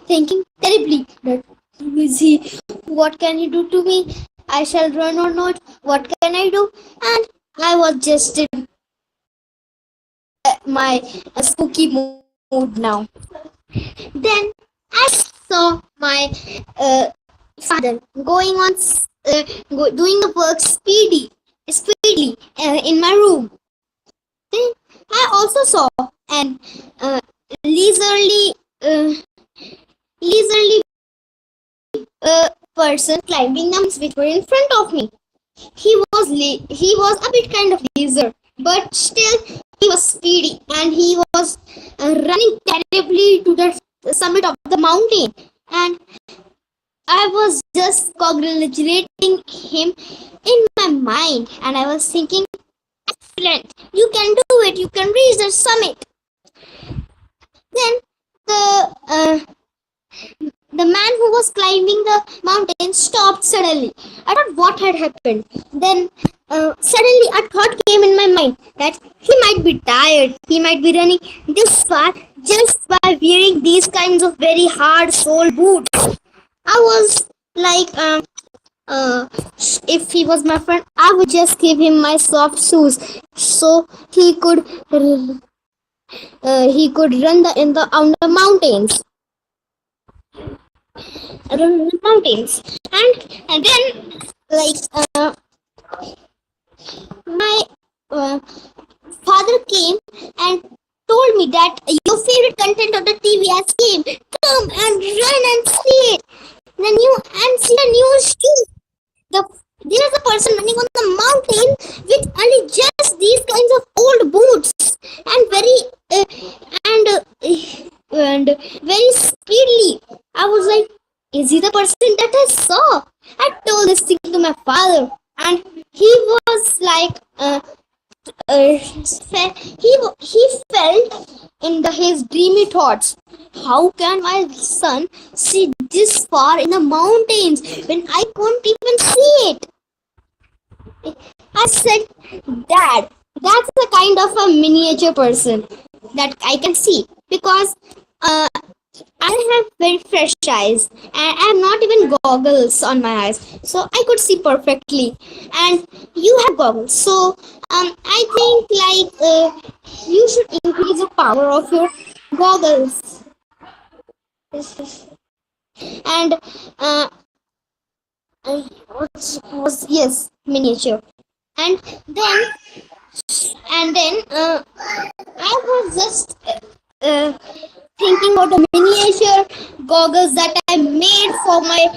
[SPEAKER 5] thinking terribly that who is he? What can he do to me? I shall run or not? What can I do? And I was just in my spooky mood now. Then I saw my father going on doing the work speedily in my room. Then I also saw an uh, leisurely, uh, leisurely person climbing the mountains which were in front of me. He was a bit kind of laser, but still he was speedy and he was running terribly to the summit of the mountain. And I was just congratulating him in my mind, and I was thinking, excellent, you can do it, you can reach the summit. Then the man who was climbing the mountain stopped suddenly. I thought what had happened. Then suddenly a thought came in my mind that he might be tired. He might be running this far just by wearing these kinds of very hard sole boots. I was like, if he was my friend, I would just give him my soft shoes so he could run in the on the mountains. Around the mountains, and then like my uh, father came and told me that your favorite content of the TV has came. Come and run and see it. The new and see the news too. There is a person running on the mountain with only just these kinds of old boots and and very speedily. I was like, is he the person that I saw? I told this thing to my father, and he was like, he felt in his dreamy thoughts. How can my son see this far in the mountains when I can't even see it? I said, Dad, that's the kind of a miniature person that I can see because uh, I have very fresh eyes and I have not even goggles on my eyes, so I could see perfectly. And you have goggles, so I think you should increase the power of your goggles. And was miniature. And then I was just thinking about the miniature goggles that I made for my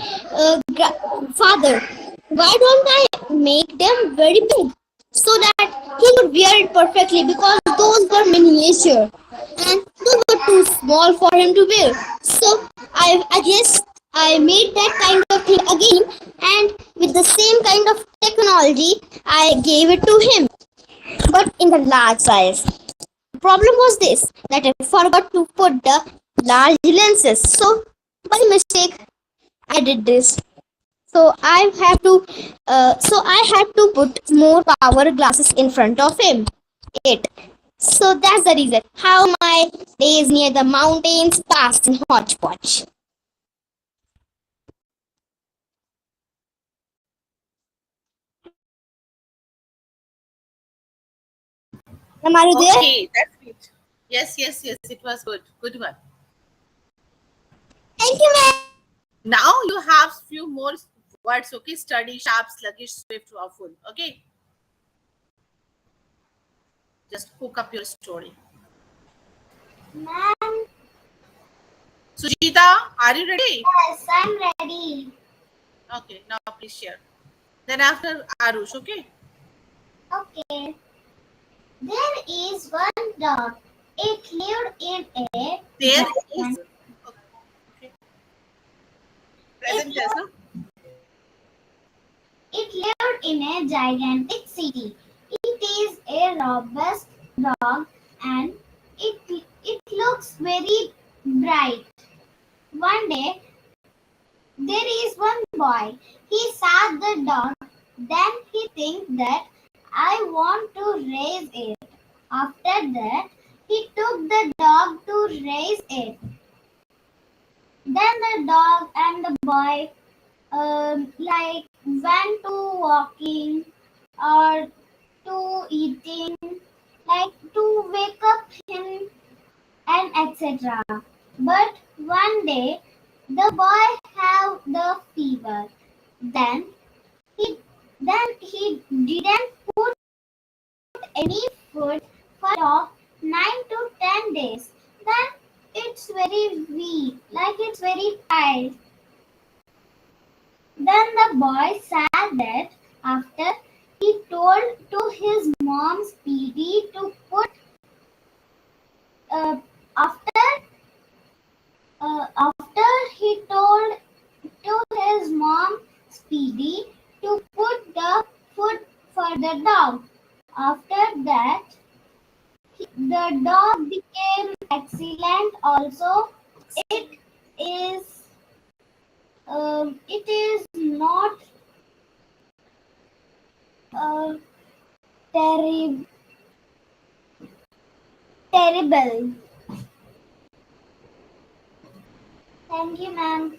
[SPEAKER 5] father. Why don't I make them very big so that he could wear it perfectly because those were miniature and those were too small for him to wear. So I guess I made that kind of thing again, and with the same kind of technology, I gave it to him, but in the large size. The problem was this that I forgot to put the large lenses. So by mistake I did this. So I had to put more power glasses in front of him. It. So that's the reason how my days near the mountains passed in hodgepodge. Am I there?
[SPEAKER 1] Okay, that's it. Yes. It was good. Good one.
[SPEAKER 5] Thank you, ma'am.
[SPEAKER 1] Now you have few more words. Okay, study, sharp, sluggish, swift, or full. Okay, just hook up your story.
[SPEAKER 4] Ma'am,
[SPEAKER 1] Sujita, are you ready?
[SPEAKER 4] yes, I'm ready.
[SPEAKER 1] Okay, now please share. Then after Arush, okay?
[SPEAKER 4] Okay. There is one dog. It lived in a
[SPEAKER 1] There
[SPEAKER 4] giant.
[SPEAKER 1] is. Okay. Present tense, no?
[SPEAKER 4] It lived in a gigantic city. It is a robust dog and it looks very bright. One day, there is one boy. He saw the dog. Then he thinks that I want to raise it. After that, he took the dog to raise it. Then the dog and the boy went to walking or to eating, like to wake up him and etc. But one day the boy have the fever. Then he didn't put any food for dog 9 to 10 days. Then it's very weak, like it's very tired. Then the boy said that after he told to his mom Speedy to put after after he told to his mom Speedy to put the food for the dog. After that, the dog became excellent. Also, it is not uh, terrible. Thank you, ma'am.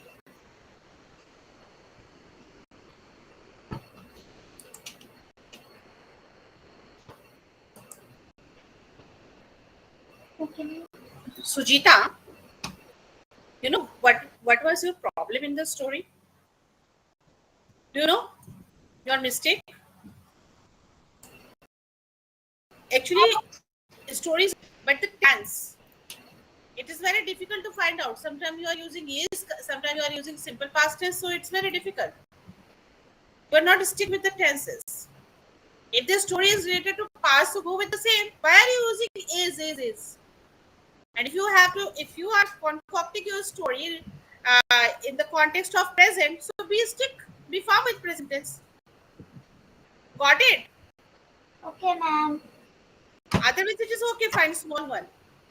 [SPEAKER 4] Okay.
[SPEAKER 1] Sujita, what was your problem in the story? Do you know your mistake? Actually, stories, but the tense. It is very difficult to find out. Sometimes you are using is, sometimes you are using simple past tense, so it's very difficult. You are not stick with the tenses. If the story is related to past, so go with the same. Why are you using is? And if you are concocting your story in the context of present, so be firm with present tense. Got it?
[SPEAKER 4] Okay, ma'am.
[SPEAKER 1] Otherwise, it is okay, find small one.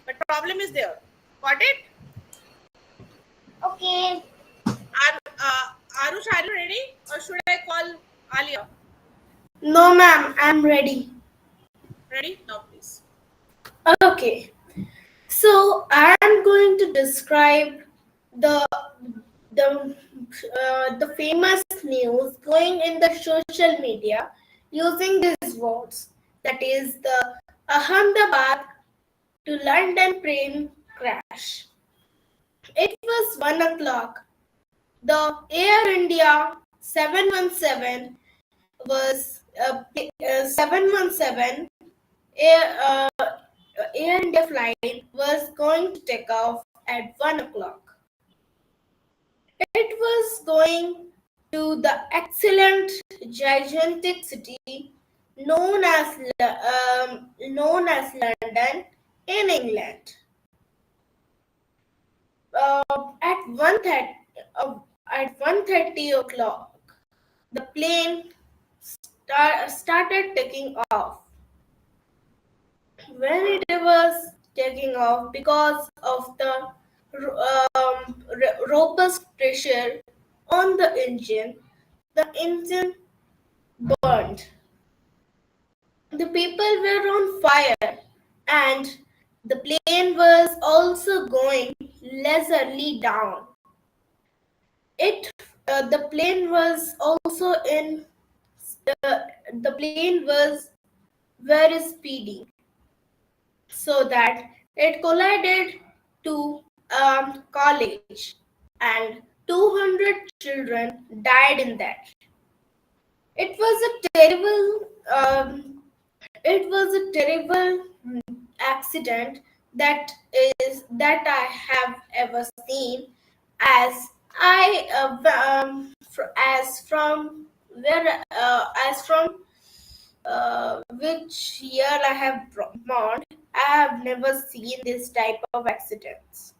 [SPEAKER 1] But problem is there. Got it?
[SPEAKER 4] Okay.
[SPEAKER 1] Arush, are you ready? Or should I call Alia?
[SPEAKER 6] No, ma'am, I'm ready.
[SPEAKER 1] Ready? Now, please.
[SPEAKER 6] Okay. So I am going to describe the the famous news going in the social media using these words. That is the Ahmedabad to London train crash. It was 1 o'clock. The Air India 717 was 717 Air, Air India flight was going to take off at 1 o'clock. It was going to the excellent gigantic city known as London in England. At 1:30 at 1:30 o'clock, the plane started taking off. When it was taking off, because of the robust pressure on the engine burned. The people were on fire, and the plane was also going leisurely down. The plane was also in the plane was very speedy, so that it collided to a college, and 200 children died in that. It was a terrible accident that I have ever seen, as I as from where as from which year I have born, I have never seen this type of accidents.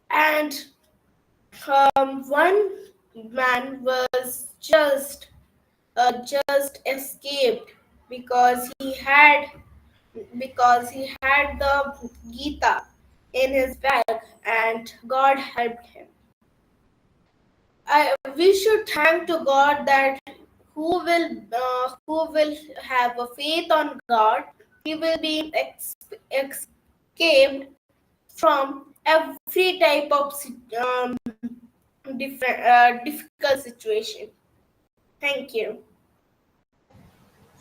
[SPEAKER 6] And one man was just escaped because he had the Gita in his bag, and God helped him. We should thank to God that who will have a faith on God, he will be escaped from every type of difficult situation. Thank you.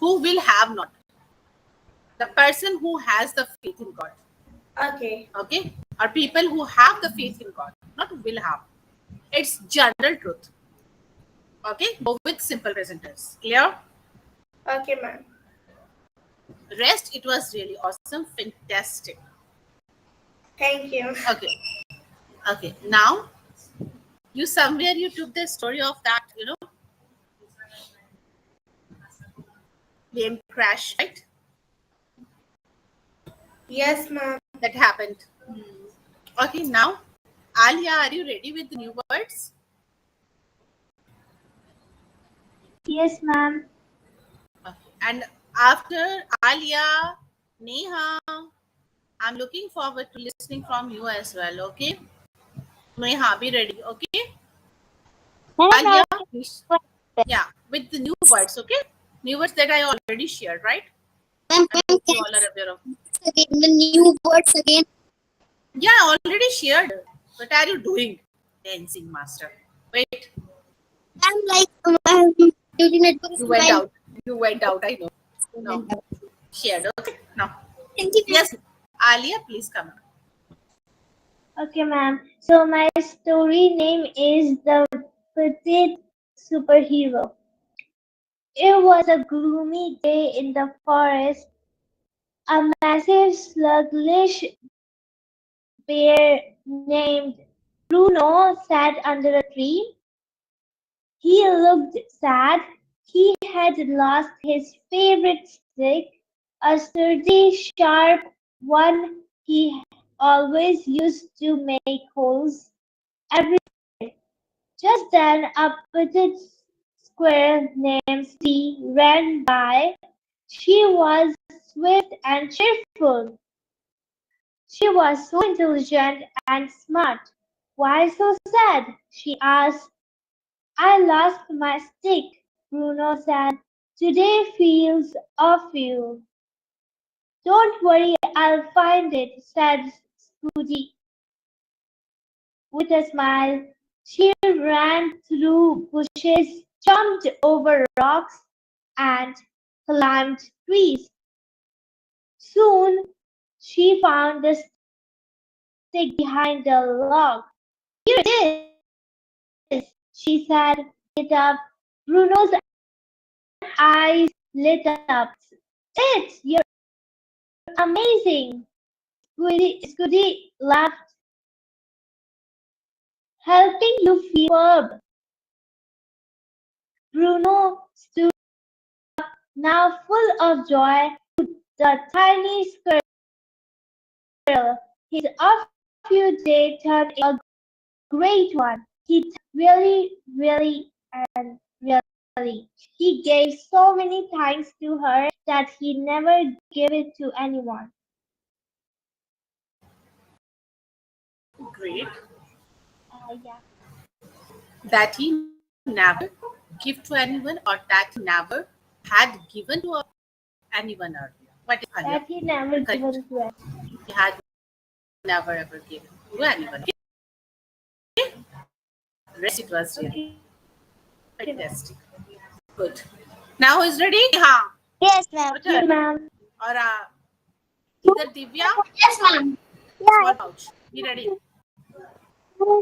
[SPEAKER 1] Who will have not? The person who has the faith in God.
[SPEAKER 6] Okay.
[SPEAKER 1] Okay? Or people who have the faith in God, not will have. It's general truth. Okay, go with simple present tense. Clear?
[SPEAKER 6] Okay, ma'am.
[SPEAKER 1] Rest, it was really awesome, fantastic.
[SPEAKER 6] Thank you.
[SPEAKER 1] Okay, okay. Now, you somewhere you took the story of that, plane crash, right?
[SPEAKER 6] Yes, ma'am.
[SPEAKER 1] That happened. Okay, now, Alia, are you ready with the new words?
[SPEAKER 2] Yes, ma'am.
[SPEAKER 1] Okay. And after Alia, Neha, I'm looking forward to listening from you as well. Okay, Neha, be ready. Okay,
[SPEAKER 5] Ma'am, I'm
[SPEAKER 1] Alia,
[SPEAKER 5] not.
[SPEAKER 1] please. Yeah, with the new words. Okay, new words that I already shared, right?
[SPEAKER 5] Ma'am,
[SPEAKER 1] I hope you all are aware of.
[SPEAKER 5] again the new words again.
[SPEAKER 1] Yeah, I already shared. What are you doing, dancing master? Wait,
[SPEAKER 5] I'm like due to network
[SPEAKER 1] you went
[SPEAKER 5] while
[SPEAKER 1] out. You went out. I know. No, shared. Okay, now.
[SPEAKER 5] thank you, ma'am.
[SPEAKER 1] Yes, Alia, please come.
[SPEAKER 2] Okay, ma'am. So my story name is The Petite Superhero. It was a gloomy day in the forest. A massive sluggish bear named Bruno sat under a tree. He looked sad. He had lost his favorite stick, a sturdy, sharp one he always used to make holes every. Just then a petite squirrel named Susie ran by. She was swift and cheerful. She was so intelligent and smart. "Why so sad?" she asked. "I lost my stick," Bruno said. "Today feels awful." "Don't worry, I'll find it," said Scooty with a smile. She ran through bushes, jumped over rocks, and climbed trees. Soon she found the stick behind the log. "Here it is," she said, holding it up. Bruno's eyes lit up. "It! You're amazing!" Scooty laughed. "Helping you feel superb." Bruno stood now full of joy the tiny squirrel. His off-you day turned into a great one. He really, really, and really. He gave so many thanks to her that he never gave it to anyone.
[SPEAKER 1] Great.
[SPEAKER 2] Yeah.
[SPEAKER 1] That he never give to anyone or that he never had given to anyone earlier. What is Alia?
[SPEAKER 2] That he never
[SPEAKER 1] Correct.
[SPEAKER 2] given to us.
[SPEAKER 1] He had never ever given to anyone. Rest it was really
[SPEAKER 2] Okay.
[SPEAKER 1] fantastic. Good. Now who is ready? Neha.
[SPEAKER 5] Yes, ma'am.
[SPEAKER 1] Your
[SPEAKER 2] Yes,
[SPEAKER 1] turn.
[SPEAKER 2] ma'am.
[SPEAKER 1] Or either Divya,
[SPEAKER 4] Yes, ma'am.
[SPEAKER 5] Yeah,
[SPEAKER 1] small pouch. Be ready.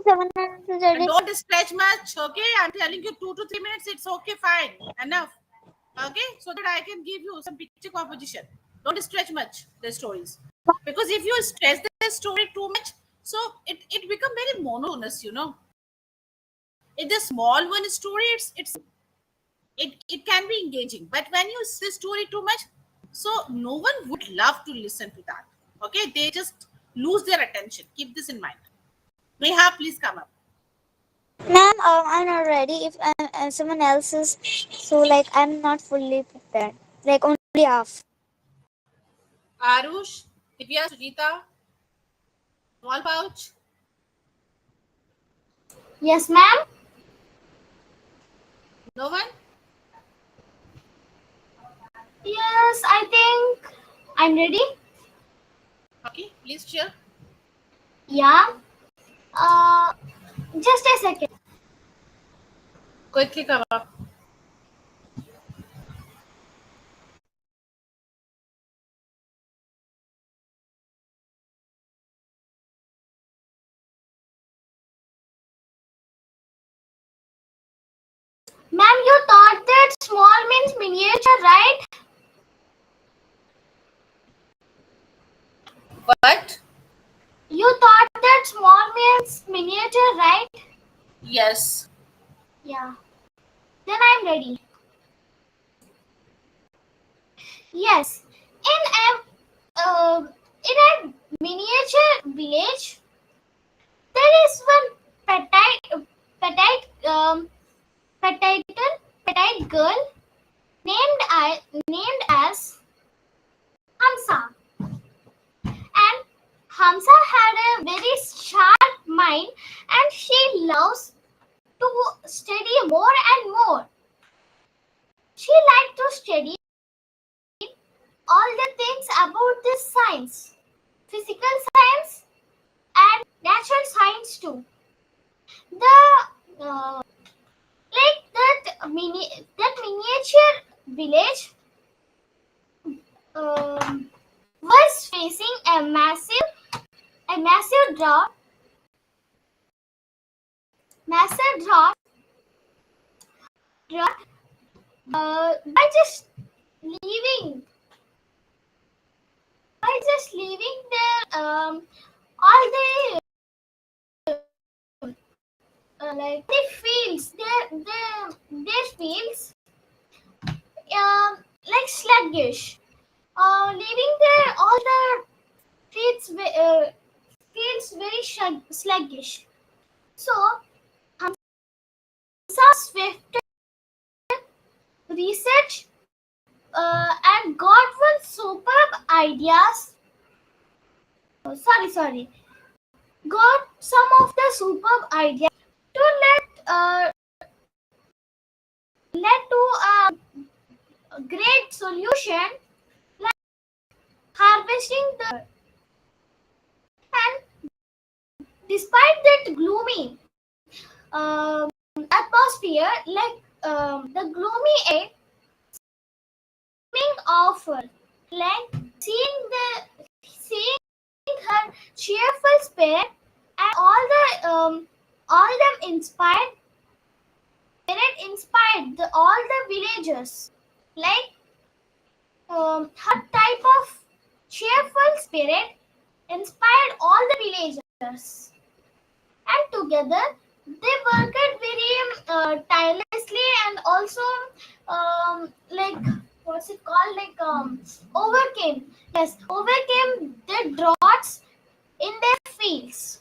[SPEAKER 5] someone is
[SPEAKER 1] And
[SPEAKER 5] ready.
[SPEAKER 1] don't stretch much, okay? I'm telling you 2 to 3 minutes, it's okay, fine. Enough. Okay? So that I can give you some picture composition. Don't stretch much the stories. Because if you stretch the story too much, so it become very monotonous. It's a small one story, it can be engaging. But when you say story too much, so no one would love to listen to that. Okay, they just lose their attention. Keep this in mind. Neha, please come up.
[SPEAKER 5] Ma'am, I'm not ready. If someone else is, so like I'm not fully prepared. Like only half.
[SPEAKER 1] Arush, Divya, Sujita, small pouch.
[SPEAKER 4] Yes, ma'am.
[SPEAKER 1] No one?
[SPEAKER 4] Yes, I think I'm ready.
[SPEAKER 1] Okay, please share.
[SPEAKER 4] Yeah. Uh, just a second.
[SPEAKER 1] Quickly come up.
[SPEAKER 4] you thought that small means miniature, right?
[SPEAKER 1] What?
[SPEAKER 4] You thought that small means miniature, right?
[SPEAKER 1] Yes.
[SPEAKER 4] Yeah. Then I'm ready. Yes. In a miniature village, there is one petite petite petite girl named as Hamsa. And Hamsa had a very sharp mind, and she loves to study more and more. She liked to study all the things about this science, physical science and natural science too. The that miniature village um, was facing a massive drought. By just leaving their all the like the fields their fields like sluggish, leaving their all the fields very sluggish. So Hamza swift research and got one superb ideas. Sorry, got some of the superb ideas to led to a great solution like harvesting the. And despite that gloomy atmosphere, like the gloomy air seeming awful, like seeing her cheerful spirit and all them all the villagers, like her type of cheerful spirit inspired all the villagers, and together they worked very tirelessly, and also like what's it called, like overcame the droughts in their fields.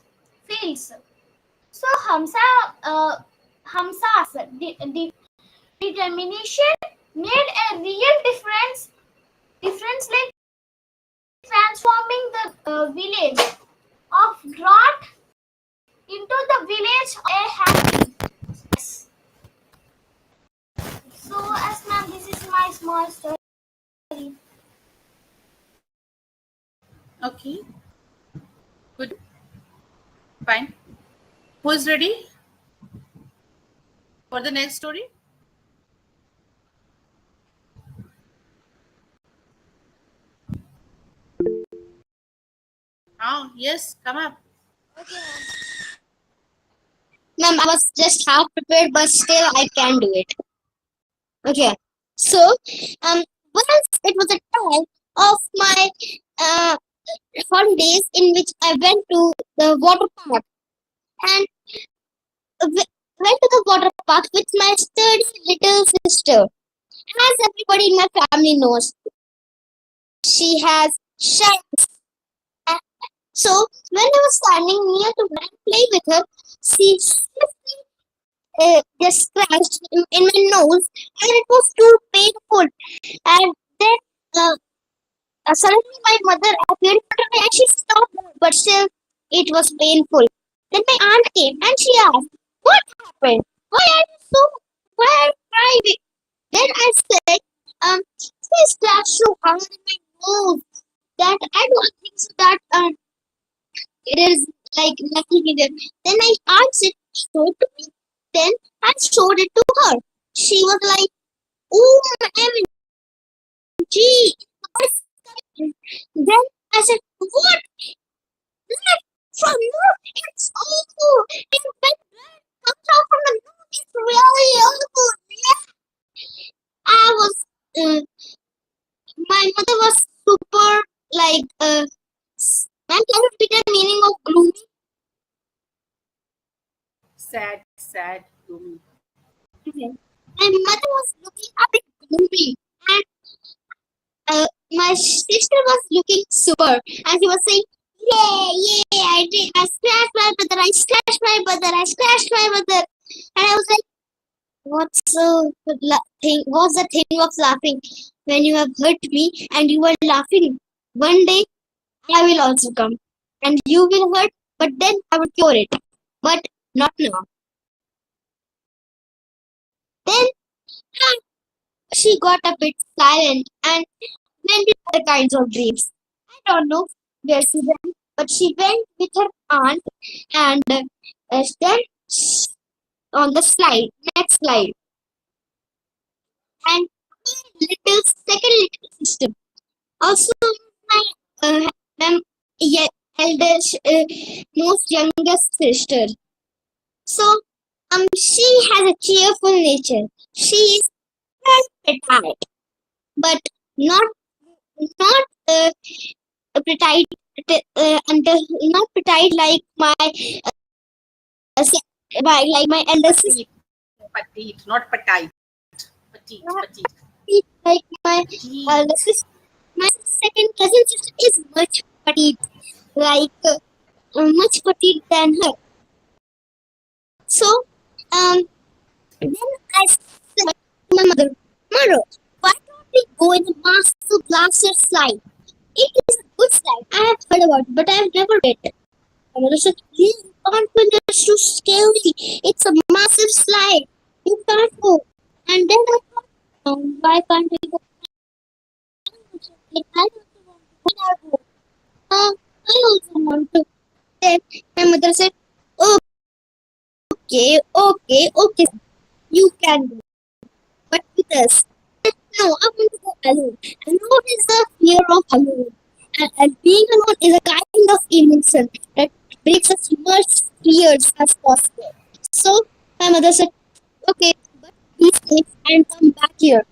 [SPEAKER 4] So Hamsa's determination made a real difference, like transforming the village of drought into the village of a happy. So, as ma'am, this is my small story.
[SPEAKER 1] Okay. Good. Fine. Who's ready for the next story? Oh, yes, come up.
[SPEAKER 5] Ma'am, I was just half prepared, but still I can do it. Okay. So, once it was a time of my uh, holidays in which I went to the water park and went to the water park with my sturdy little sister. As everybody in my family knows, she has sharp. So when I was standing near to her and play with her, she just scratched in my nose, and it was too painful. And then suddenly my mother appeared in front of me and she stopped, but still it was painful. Then my aunt came and she asked, "What happened? Why are you crying?" Then I said, she scratched so hard in my nose that I don't think so that it is like nothing in there. Then I asked it, showed to me. Then I showed it to her. She was like, "Oh, MG." Then I said, "What? Blood from nose? It's awful. And when blood comes out from the nose, it's really awful." Yeah. uh, my mother was super like ma'am, can you repeat the meaning of gloomy?
[SPEAKER 1] Sad, sad, gloomy.
[SPEAKER 5] Okay. My mother was looking a bit gloomy, and my sister was looking super, and she was saying, "Yay, yay! I scratched my brother! I scratched my brother! I scratched my brother!" And I was like, "What's thing? What's the thing of laughing when you have hurt me and you were laughing? One day I will also come, and you will hurt, but then I will cure it. But not now." Then she got a bit silent and went with other kinds of dreams. I don't know where she went, but she went with her aunt, and then on the slide, next slide, and little second little sister. Also, my mem- yeah, eldest, most youngest sister. So, she has a cheerful nature. She is very petite, but not not petite and not petite like my like my elder sister.
[SPEAKER 1] Petite, petite, not petite. Petite,
[SPEAKER 5] Not
[SPEAKER 1] petite.
[SPEAKER 5] petite like my
[SPEAKER 1] Petite.
[SPEAKER 5] elder sister. My second cousin sister is much petite, like much petite than her. So, then I said to my mother, "Mother, why don't we go in a master blaster slide? It is a good slide. I have heard about it, but I have never did it." My mother said, "You can't go, it's too scary. It's a massive slide. You can't go." And then I thought, why can't we go? I also want to go. I also want to. Then my mother said, "Okay, okay, okay. You can go, but with us." No, I want to go alone. Alone is the fear of alone. And being alone is a kind of emotion that makes us much fears as possible. So my mother said, "Okay, but be safe and come back here."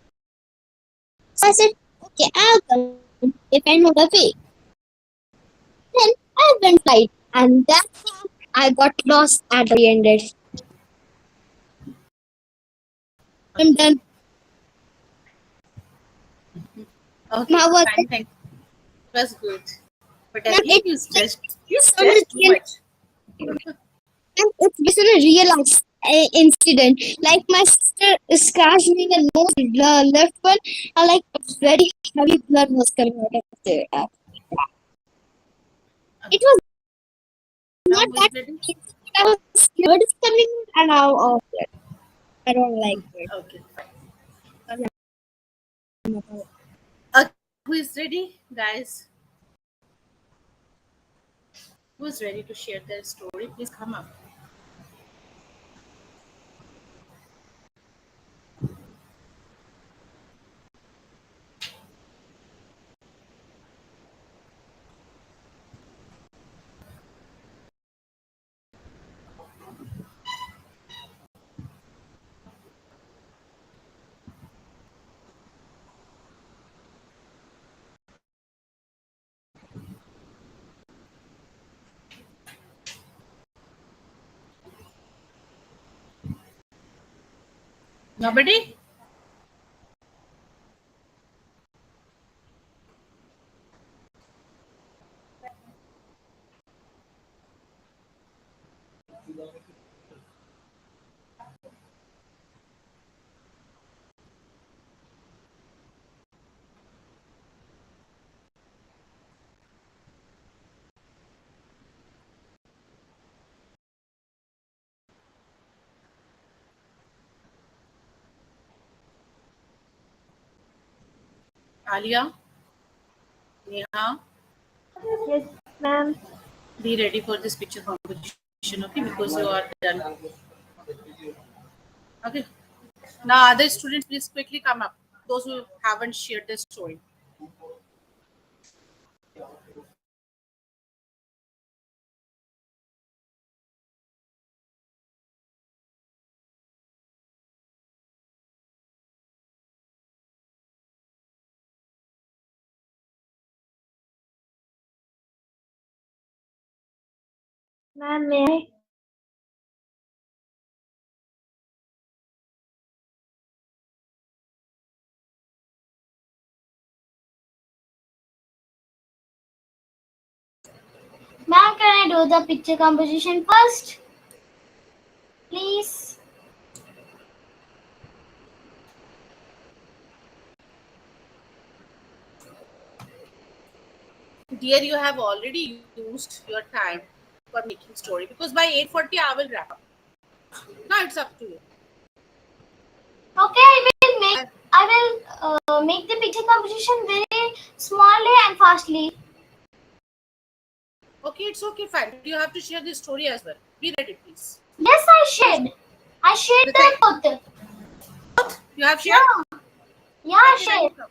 [SPEAKER 5] So I said, "Okay, I'll come if I know the way." Then I went right, and that's how I got lost at the very end. I'm
[SPEAKER 1] Okay.
[SPEAKER 5] done.
[SPEAKER 1] Okay,
[SPEAKER 5] Now was
[SPEAKER 1] fine,
[SPEAKER 5] it?
[SPEAKER 1] thank you. It was good. But I
[SPEAKER 5] Ma'am,
[SPEAKER 1] think you
[SPEAKER 5] it's on a
[SPEAKER 1] stressed too
[SPEAKER 5] real,
[SPEAKER 1] much.
[SPEAKER 5] ma'am, it's based on a real life incident. Like my sister scratched me in the nose, the left one, and like very heavy blood was coming out of there. It
[SPEAKER 1] Okay.
[SPEAKER 5] was
[SPEAKER 1] Now
[SPEAKER 5] not
[SPEAKER 1] who is
[SPEAKER 5] that
[SPEAKER 1] ready?
[SPEAKER 5] painful, but I was scared is coming out, and now I don't like it.
[SPEAKER 1] Okay, fine. Who is ready, guys? Who is ready to share their story? Please come up. Nobody? Alia, Neha,
[SPEAKER 2] Yes, ma'am.
[SPEAKER 1] be ready for this picture competition, okay? Because you are done. Okay. Now, other students, please quickly come up. Those who haven't shared their story.
[SPEAKER 2] Ma'am, may I?
[SPEAKER 4] Ma'am, can I do the picture composition first? Please.
[SPEAKER 1] Dear, you have already used your time for making story because by 8:40 I will wrap up. Now it's up to you.
[SPEAKER 4] Okay,
[SPEAKER 1] Uh,
[SPEAKER 4] I will make the picture composition very smallly and fastly.
[SPEAKER 1] okay, it's okay, fine. But you have to share this story as well. Be ready, please.
[SPEAKER 4] Yes, I shared. I shared
[SPEAKER 1] The
[SPEAKER 4] the
[SPEAKER 1] sec-
[SPEAKER 4] both.
[SPEAKER 1] you have shared?
[SPEAKER 4] Yeah, yeah, I
[SPEAKER 1] Okay, then
[SPEAKER 4] shared.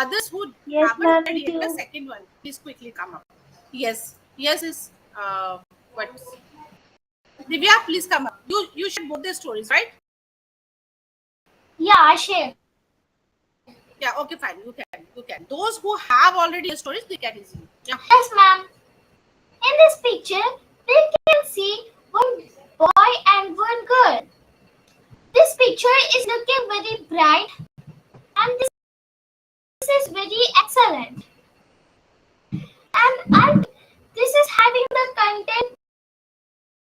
[SPEAKER 1] others who
[SPEAKER 2] Yes,
[SPEAKER 1] haven't
[SPEAKER 2] ma'am,
[SPEAKER 1] shared
[SPEAKER 2] me
[SPEAKER 1] yet, the
[SPEAKER 2] too.
[SPEAKER 1] second one, please quickly come up. Yes, yes is what? Divya, please come up. You shared both the stories, right?
[SPEAKER 4] Yeah, I shared.
[SPEAKER 1] Yeah, okay, fine. You can. Those who have already the stories, they can easily. Yeah.
[SPEAKER 4] Yes, ma'am. In this picture, we can see one boy and one girl. This picture is looking very bright and this is very excellent. And this is having the content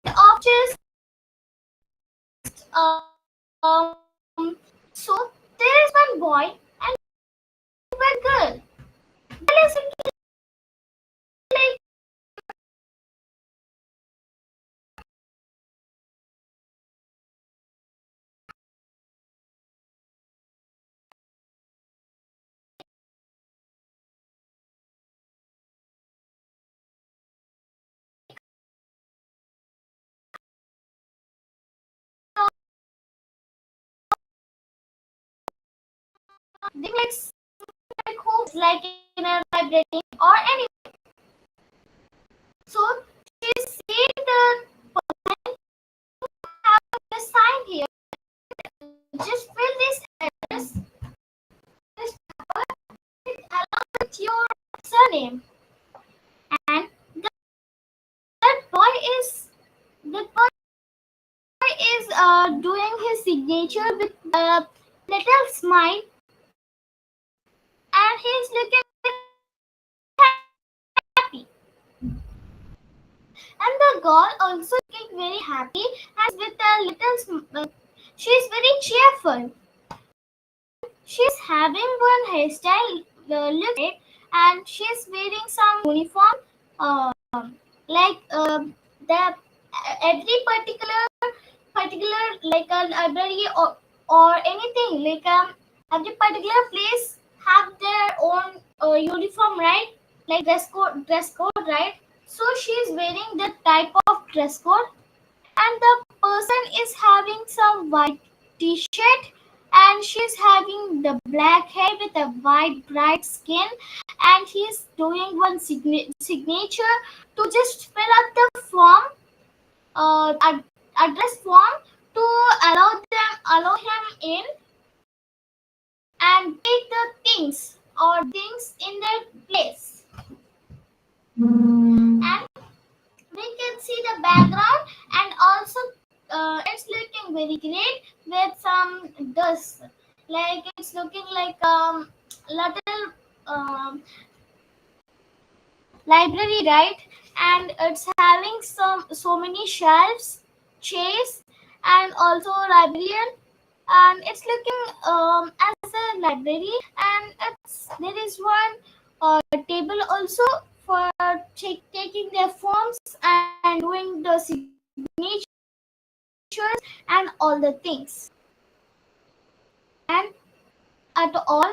[SPEAKER 4] of just so there is one boy and one girl. Girl is like they like hoops like in a library or anywhere. So she's seeing the person have the sign here. Just fill this address this along with your surname. And that boy is that boy is doing his signature with a little smile and he's looking happy. And the girl also looking very happy and with a she's very cheerful. She's having one hairstyle look great and she's wearing some uniform like the every particular like a library or anything like every particular place have their own uniform, right? Like dress code, right? So she's wearing that type of dress code and the person is having some white t-shirt and she's having the black hair with a white bright skin and he's doing one signature to just fill up the form address form to allow him in and take the things in their place. And we can see the background and also it's looking very great with some dust, like it's looking like little um, library, right? And it's having so many shelves, chairs, and also librarian, and it's looking as a library and there is one table also for taking their forms and doing the signatures and all the things. And at all